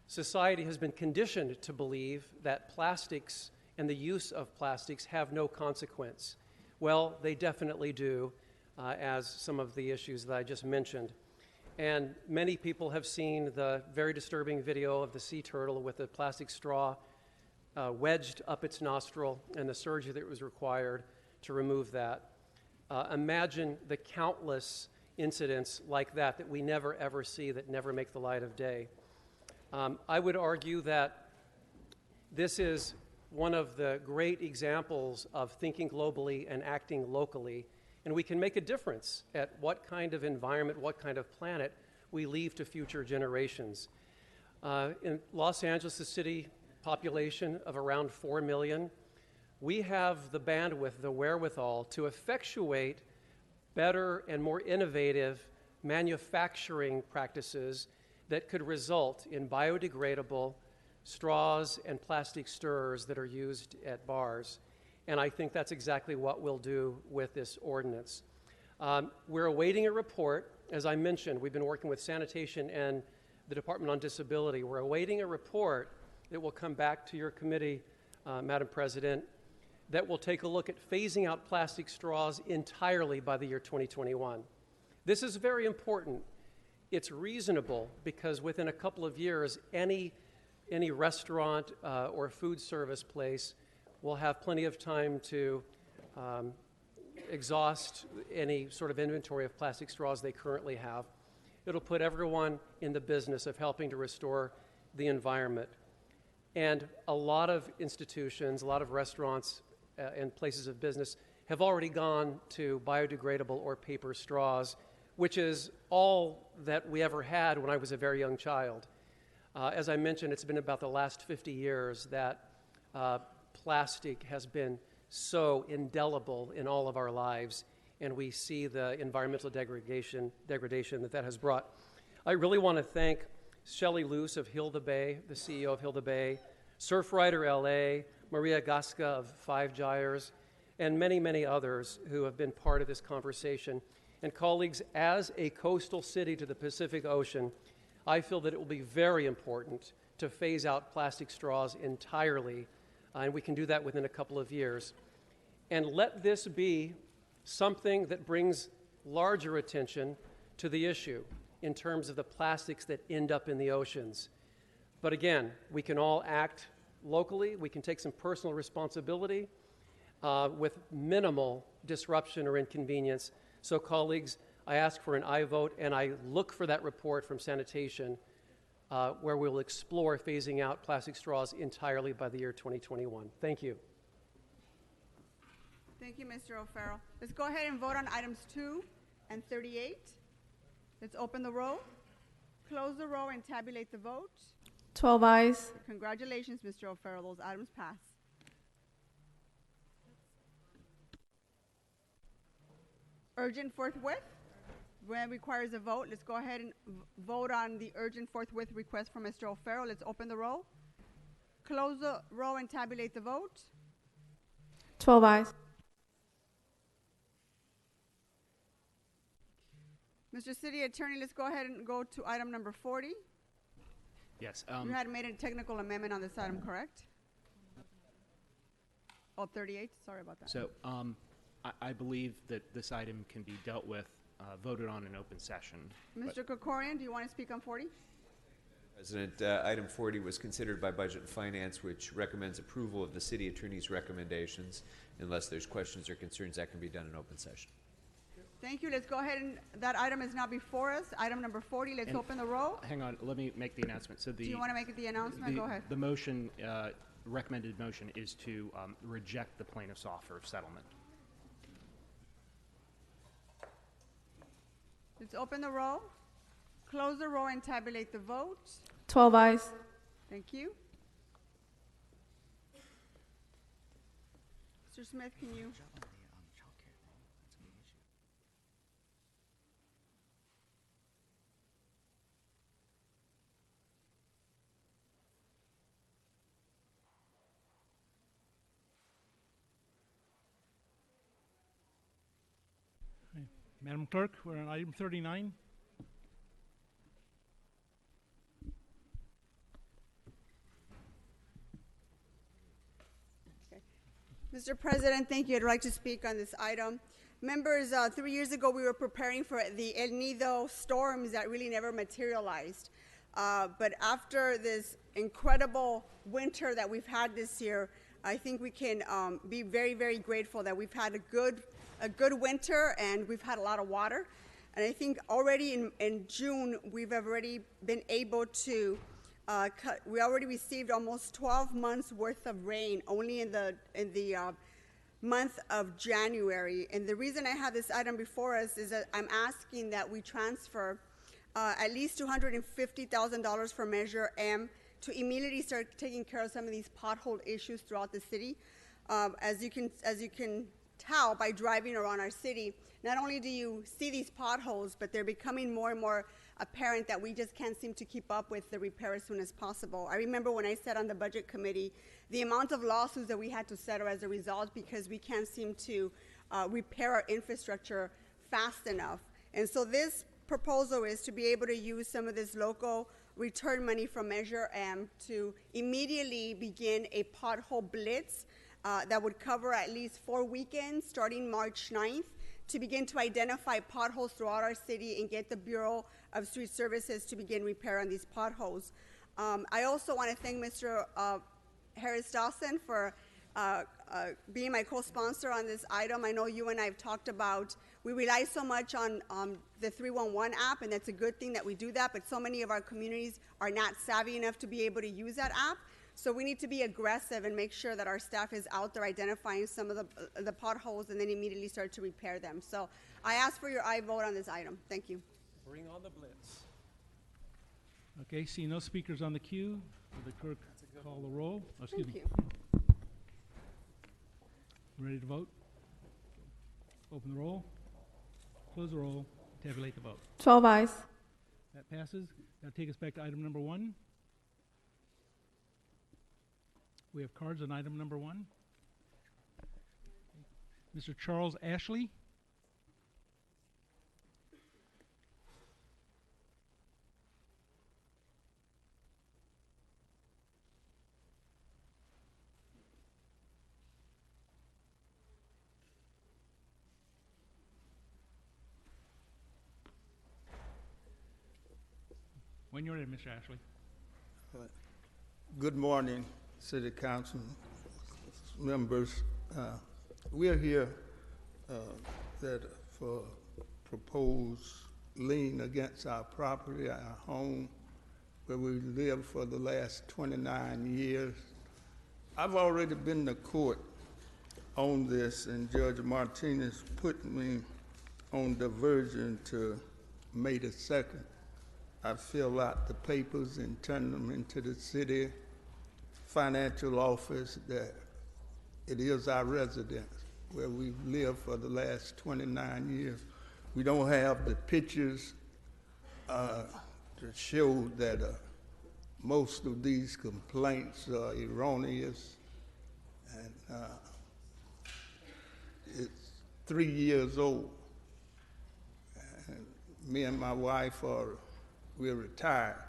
society has been conditioned to believe that plastics and the use of plastics have no consequence. Well, they definitely do, as some of the issues that I just mentioned. And many people have seen the very disturbing video of the sea turtle with a plastic straw wedged up its nostril and the surgery that was required to remove that. Imagine the countless incidents like that that we never ever see, that never make the light of day. I would argue that this is one of the great examples of thinking globally and acting locally, and we can make a difference at what kind of environment, what kind of planet we leave to future generations. In Los Angeles, the city population of around 4 million, we have the bandwidth, the wherewithal to effectuate better and more innovative manufacturing practices that could result in biodegradable straws and plastic stirrers that are used at bars. And I think that's exactly what we'll do with this ordinance. We're awaiting a report. As I mentioned, we've been working with sanitation and the Department on Disability. We're awaiting a report that will come back to your committee, Madam President, that will take a look at phasing out plastic straws entirely by the year 2021. This is very important. It's reasonable because within a couple of years, any restaurant or food service place will have plenty of time to exhaust any sort of inventory of plastic straws they currently have. It'll put everyone in the business of helping to restore the environment. And a lot of institutions, a lot of restaurants and places of business have already gone to biodegradable or paper straws, which is all that we ever had when I was a very young child. As I mentioned, it's been about the last 50 years that plastic has been so indelible in all of our lives, and we see the environmental degradation that has brought. I really want to thank Shelley Luce of Hilda Bay, the CEO of Hilda Bay, Surfrider LA, Maria Gasca of Five Gyres, and many, many others who have been part of this conversation. And colleagues, as a coastal city to the Pacific Ocean, I feel that it will be very important to phase out plastic straws entirely, and we can do that within a couple of years. And let this be something that brings larger attention to the issue in terms of the plastics that end up in the oceans. But again, we can all act locally. We can take some personal responsibility with minimal disruption or inconvenience. So colleagues, I ask for an aye vote, and I look for that report from sanitation where we'll explore phasing out plastic straws entirely by the year 2021. Thank you. Thank you, Mr. O'Farrell. Let's go ahead and vote on items 2 and 38. Let's open the roll, close the roll, and tabulate the vote. 12 ayes. Congratulations, Mr. O'Farrell. Those items pass. Urgent forthwith. When it requires a vote, let's go ahead and vote on the urgent forthwith request from Mr. O'Farrell. Let's open the roll, close the roll, and tabulate the vote. 12 ayes. Mr. City Attorney, let's go ahead and go to item number 40. Yes. You had made a technical amendment on this item, correct? Oh, 38. Sorry about that. So I believe that this item can be dealt with, voted on in open session. Mr. Kokorian, do you want to speak on 40? President, item 40 was considered by Budget and Finance, which recommends approval of the City Attorney's recommendations. Unless there's questions or concerns, that can be done in open session. Thank you. Let's go ahead and that item is now before us. Item number 40. Let's open the roll. Hang on, let me make the announcement. So do you want to make the announcement? Go ahead. The motion, recommended motion, is to reject the plaintiff's offer of settlement. Let's open the roll, close the roll, and tabulate the vote. 12 ayes. Thank you. Mr. Smith, can you? Madam Clerk, we're on item 39. Okay. Mr. President, thank you. I'd like to speak on this item. Members, 3 years ago, we were preparing for the El Nido storms that really never materialized. But after this incredible winter that we've had this year, I think we can be very, very grateful that we've had a good winter and we've had a lot of water. And I think already in June, we've already been able to we already received almost 12 months worth of rain only in the month of January. And the reason I have this item before us is that I'm asking that we transfer at least $250,000 for Measure M to immediately start taking care of some of these pothole issues throughout the city. As you can tell by driving around our city, not only do you see these potholes, but they're becoming more and more apparent that we just can't seem to keep up with the repair as soon as possible. I remember when I sat on the budget committee, the amount of lawsuits that we had to settle as a result because we can't seem to repair our infrastructure fast enough. And so this proposal is to be able to use some of this local return money from Measure M to immediately begin a pothole blitz that would cover at least 4 weekends starting March 9th to begin to identify potholes throughout our city and get the Bureau of Street Services to begin repair on these potholes. I also want to thank Mr. Harris Dawson for being my co-sponsor on this item. I know you and I have talked about, we rely so much on the 311 app, and that's a good thing that we do that, but so many of our communities are not savvy enough to be able to use that app. So we need to be aggressive and make sure that our staff is out there identifying some of the potholes and then immediately start to repair them. So I ask for your aye vote on this item. Thank you. Bring on the blitz. Okay, see no speakers on the queue. Will the clerk call the roll? Oh, excuse me. Ready to vote? Open the roll. Close the roll. Tabulate the vote. 12 ayes. That passes. That'll take us back to item number 1. We have cards on item number 1. Mr. Charles Ashley. When you're ready, Mr. Ashley. Good morning, City Council members. We are here for proposed lien against our property, our home, where we lived for the last 29 years. I've already been to court on this, and Judge Martinez put me on diversion to May the 2nd. I fill out the papers and turn them into the city financial office that it is our residence where we've lived for the last 29 years. We don't have the pictures to show that most of these complaints are erroneous, and it's 3 years old. And me and my wife we're retired,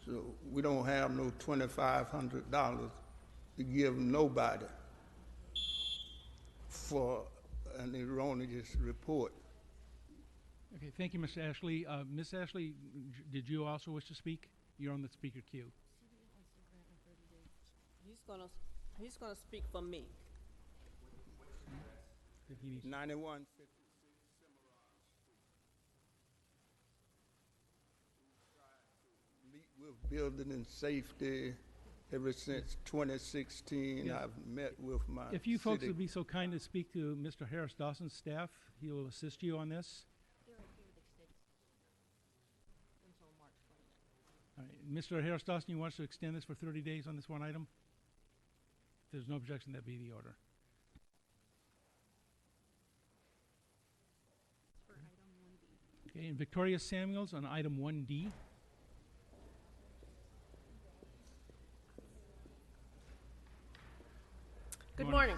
so we don't have no $2,500 to give nobody for an erroneous report. Okay, thank you, Mr. Ashley. Ms. Ashley, did you also wish to speak? You're on the speaker queue. He's gonna speak for me. 9156 with building and safety ever since 2016. Yeah. I've met with my If you folks city. would be so kind to speak to Mr. Harris Dawson's staff, he will assist you on this. All right. Mr. Harris Dawson, you want us to extend this for 30 days on this one item? If there's no objection, that'd be the order. Okay, and Victoria Samuels on item 1D. Good morning.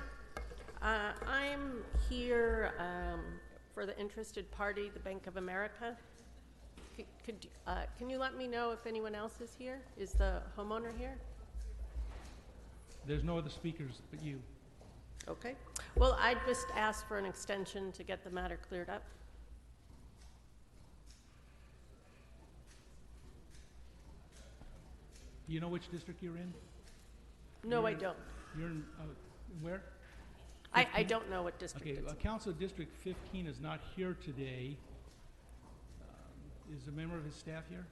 I'm here for the interested party, the Bank of America. Can you let me know if anyone else is here? Is the homeowner here? There's no other speakers but you. Okay. Well, I just asked for an extension to get the matter cleared up. Do you know which district you're in? No, I don't. You're in, where? I don't know what district Okay, it's in. Council District 15 is not here today. Is a member of his staff here?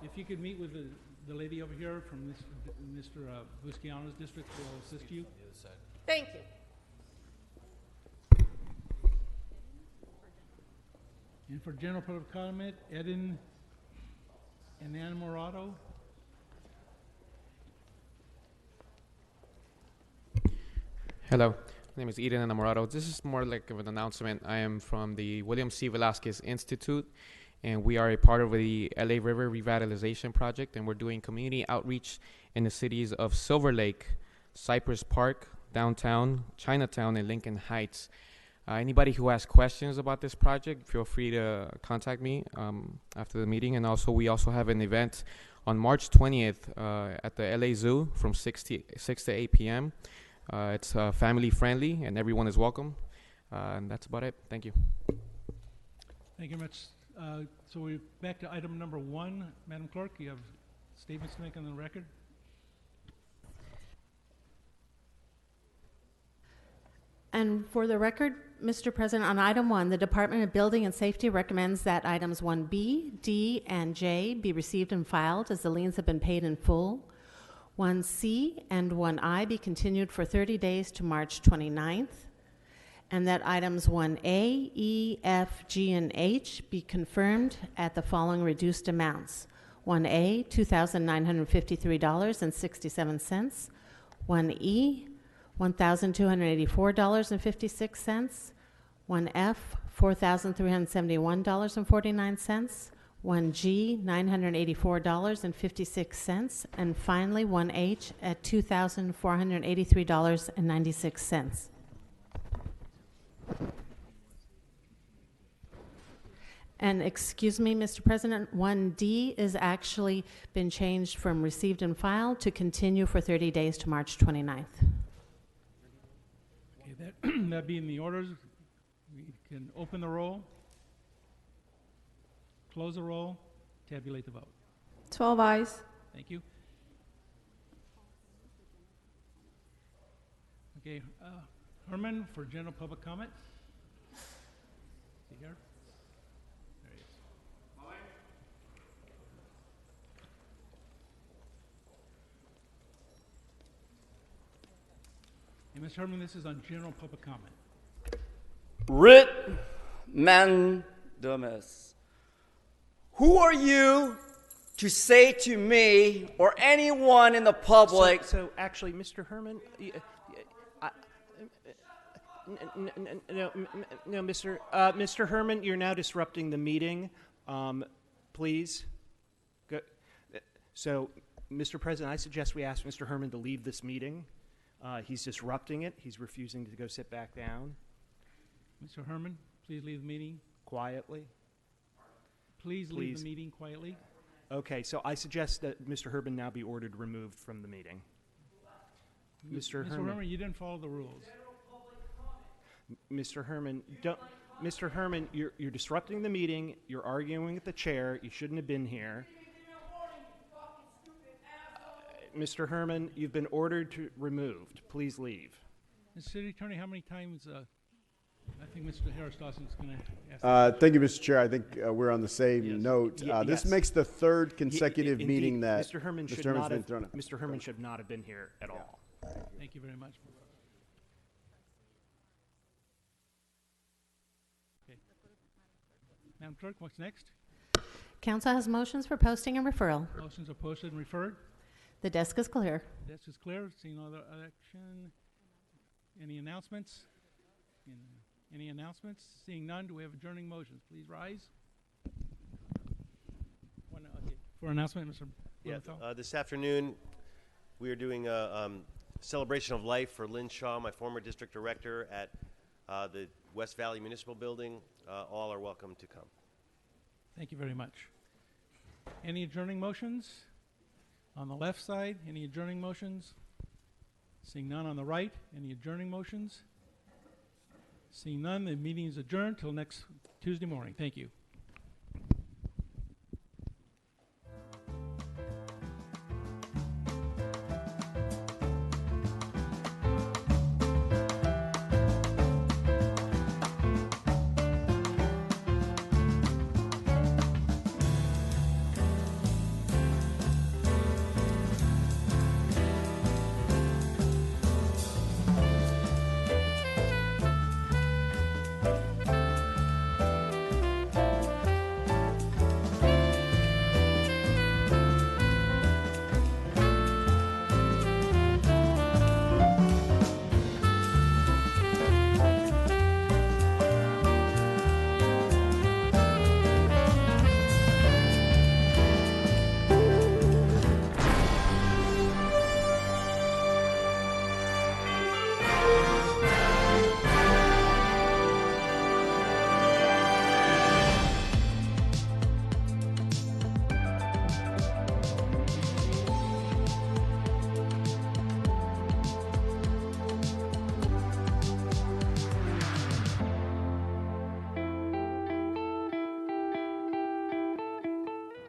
If you could meet with the lady over here from Mr. Busquiano's district, will assist you. Thank you. And for general public comment, Eden Enamorado. Hello, my name is Eden Enamorado. This is more like of an announcement. I am from the William C. Velasquez Institute, and we are a part of the LA River Revitalization Project, and we're doing community outreach in the cities of Silver Lake, Cypress Park, Downtown, Chinatown, and Lincoln Heights. Anybody who has questions about this project, feel free to contact me after the meeting. And also, we also have an event on March 20th at the LA Zoo from 6 to 8 p.m. It's family friendly, and everyone is welcome. And that's about it. Thank you. Thank you very much. So we're back to item number 1. Madam Clerk, you have statements to make on the record? And for the record, Mr. President, on item 1, the Department of Building and Safety recommends that items 1B, D, and J be received and filed as the liens have been paid in full. 1C and 1I be continued for 30 days to March 29th. And that items 1A, E, F, G, and H be confirmed at the following reduced amounts. 1A, $2,953.67. 1E, $1,284.56. 1F, $4,371.49. 1G, $984.56. And finally, 1H at $2,483.96. And excuse me, Mr. President, 1D is actually been changed from received and filed to continue for 30 days to March 29th. Okay, that being the orders, we can open the roll, close the roll, tabulate the vote. 12 ayes. Thank you. Okay, Herman for general public comment. Is he here? There he is. Hey, Mr. Herman, this is on general public comment. Writ Mandamus. Who are you to say to me or anyone in the public? So actually, Mr. Herman, no, Mr. Herman, you're now disrupting the meeting. Please. Go. So, Mr. President, I suggest we ask Mr. Herman to leave this meeting. He's disrupting it. He's refusing to go sit back down. Mr. Herman, please leave the meeting. Quietly. Please leave the meeting quietly. Okay, so I suggest that Mr. Herman now be ordered removed from the meeting. Mr. Herman, you didn't follow the rules. Mr. Herman, Mr. Herman, you're disrupting the meeting. You're arguing with the chair. You shouldn't have been here. Mr. Herman, you've been ordered to removed. Please leave. Mr. City Attorney, how many times? I think Mr. Harris Dawson is going to ask. Thank you, Mr. Chair. I think we're on the same note. This yes. makes the third consecutive Indeed, meeting that Mr. Herman Mr. should Herman's not been have. thrown out. Mr. Herman should not have been here at all. Thank you very much. Okay. Madam Clerk, what's next? Council has motions for posting and referral. Motions are posted and referred. The desk is clear. The desk is clear. Seeing no other action. Any announcements? Any announcements? Seeing none, do we have adjourning motions? Please rise. For announcement, Mr. Blumenthal. This afternoon, we are doing a celebration of life for Lynn Shaw, my former district director at the West Valley Municipal Building. All are welcome to come. Thank you very much. Any adjourning motions? On the left side, any adjourning motions? Seeing none on the right, any adjourning motions? Seeing none, the meeting is adjourned till next Tuesday morning. Thank you.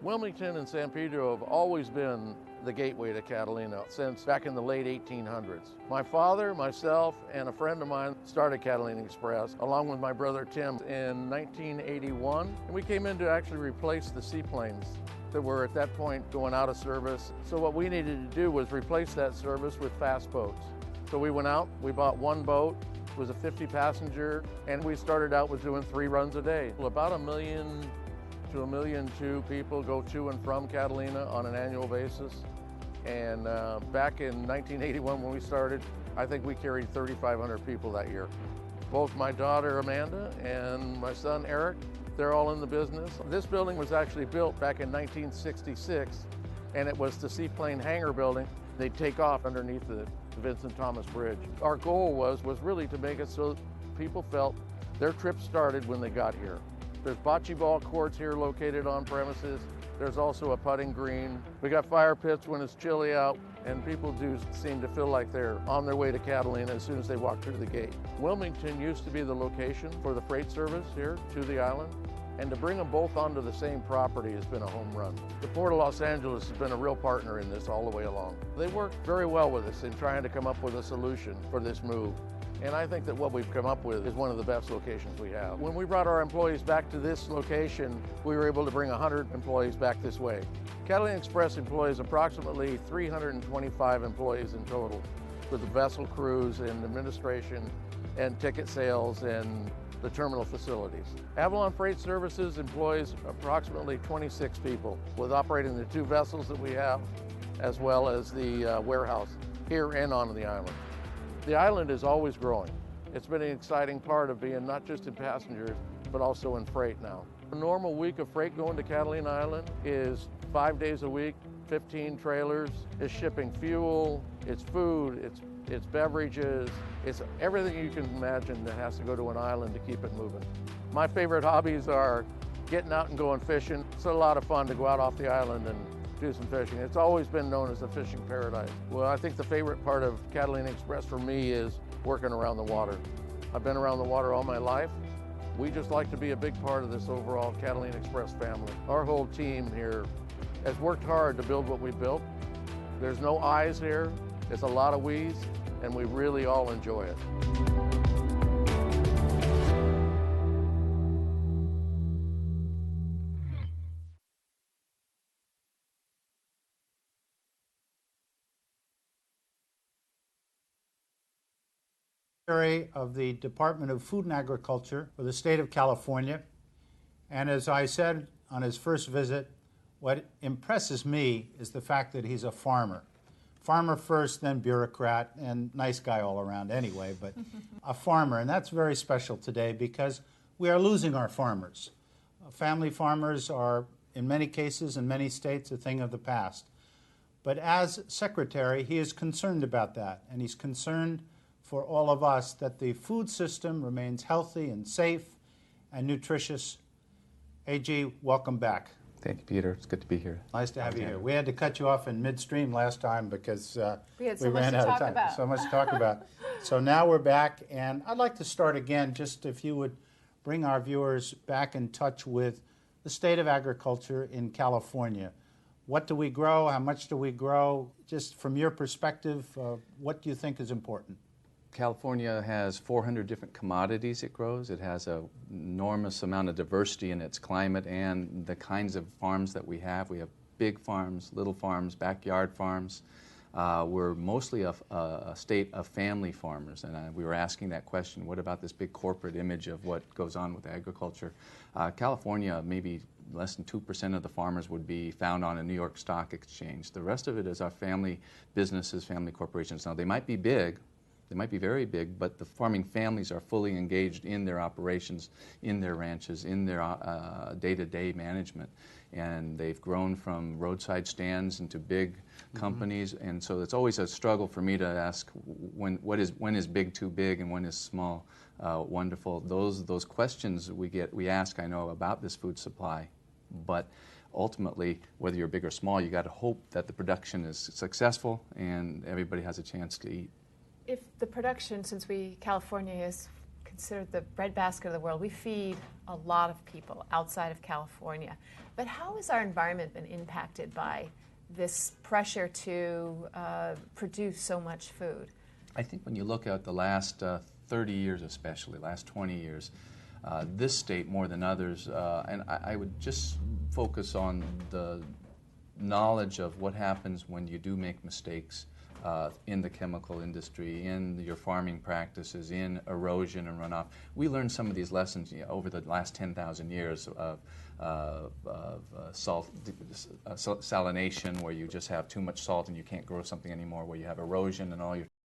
Wilmington and San Pedro have always been the gateway to Catalina since back in the late 1800s. My father, myself, and a friend of mine started Catalina Express along with my brother Tim in 1981. And we came in to actually replace the seaplanes that were at that point going out of service. So what we needed to do was replace that service with fast boats. So we went out, we bought one boat, it was a 50 passenger, and we started out with doing 3 runs a day. Well, about 1 million to 1.2 million people go to and from Catalina on an annual basis. And back in 1981 when we started, I think we carried 3,500 people that year. Both my daughter Amanda and my son Eric, they're all in the business. This building was actually built back in 1966, and it was the seaplane hangar building. They'd take off underneath the Vincent Thomas Bridge. Our goal was really to make it so people felt their trip started when they got here. There's bocce ball courts here located on premises. There's also a putting green. We got fire pits when it's chilly out, and people do seem to feel like they're on their way to Catalina as soon as they walk through the gate. Wilmington used to be the location for the freight service here to the island, and to bring them both onto the same property has been a home run. The Port of Los Angeles has been a real partner in this all the way along. They worked very well with us in trying to come up with a solution for this move. And I think that what we've come up with is one of the best locations we have. When we brought our employees back to this location, we were able to bring 100 employees back this way. Catalina Express employs approximately 325 employees in total, with the vessel crews and administration and ticket sales and the terminal facilities. Avalon Freight Services employs approximately 26 people, with operating the 2 vessels that we have, as well as the warehouse here and on the island. The island is always growing. It's been an exciting part of being not just in passengers, but also in freight now. A normal week of freight going to Catalina Island is 5 days a week, 15 trailers. It's shipping fuel, it's food, it's beverages, it's everything you can imagine that has to go to an island to keep it moving. My favorite hobbies are getting out and going fishing. It's a lot of fun to go out off the island and do some fishing. It's always been known as a fishing paradise. Well, I think the favorite part of Catalina Express for me is working around the water. I've been around the water all my life. We just like to be a big part of this overall Catalina Express family. Our whole team here has worked hard to build what we built. There's no I's here, it's a lot of we's, and we really all enjoy it. Of the Department of Food and Agriculture for the state of California. And as I said on his first visit, what impresses me is the fact that he's a farmer. Farmer first, then bureaucrat, and nice guy all around anyway, but a farmer. And that's very special today because we are losing our farmers. Family farmers are, in many cases, in many states, a thing of the past. But as secretary, he is concerned about that, and he's concerned for all of us that the food system remains healthy and safe and nutritious. AG, welcome back. Thank you, Peter. It's good to be here. Nice to have you here. We had to cut you off in midstream last time because we ran out of time. So much to talk about. So now we're back, and I'd like to start again, just if you would bring our viewers back in touch with the state of agriculture in California. What do we grow? How much do we grow? Just from your perspective, what do you think is important? California has 400 different commodities it grows. It has an enormous amount of diversity in its climate and the kinds of farms that we have. We have big farms, little farms, backyard farms. We're mostly a state of family farmers, and we were asking that question, what about this big corporate image of what goes on with agriculture? California, maybe less than 2% of the farmers would be found on a New York Stock Exchange. The rest of it is our family businesses, family corporations. Now, they might be big, they might be very big, but the farming families are fully engaged in their operations, in their ranches, in their day-to-day management. And they've grown from roadside stands into big companies. And so it's always a struggle for me to ask when is big too big and when is small wonderful. Those questions we ask, I know, about this food supply. But ultimately, whether you're big or small, you got to hope that the production is successful and everybody has a chance to eat. If the production, since California is sort of the breadbasket of the world. We feed a lot of people outside of California. But how has our environment been impacted by this pressure to produce so much food? I think when you look at the last 30 years especially, last 20 years, this state more than others, and I would just focus on the knowledge of what happens when you do make mistakes in the chemical industry, in your farming practices, in erosion and runoff. We learned some of these lessons over the last 10,000 years of salination, where you just have too much salt and you can't grow something anymore, where you have erosion and all your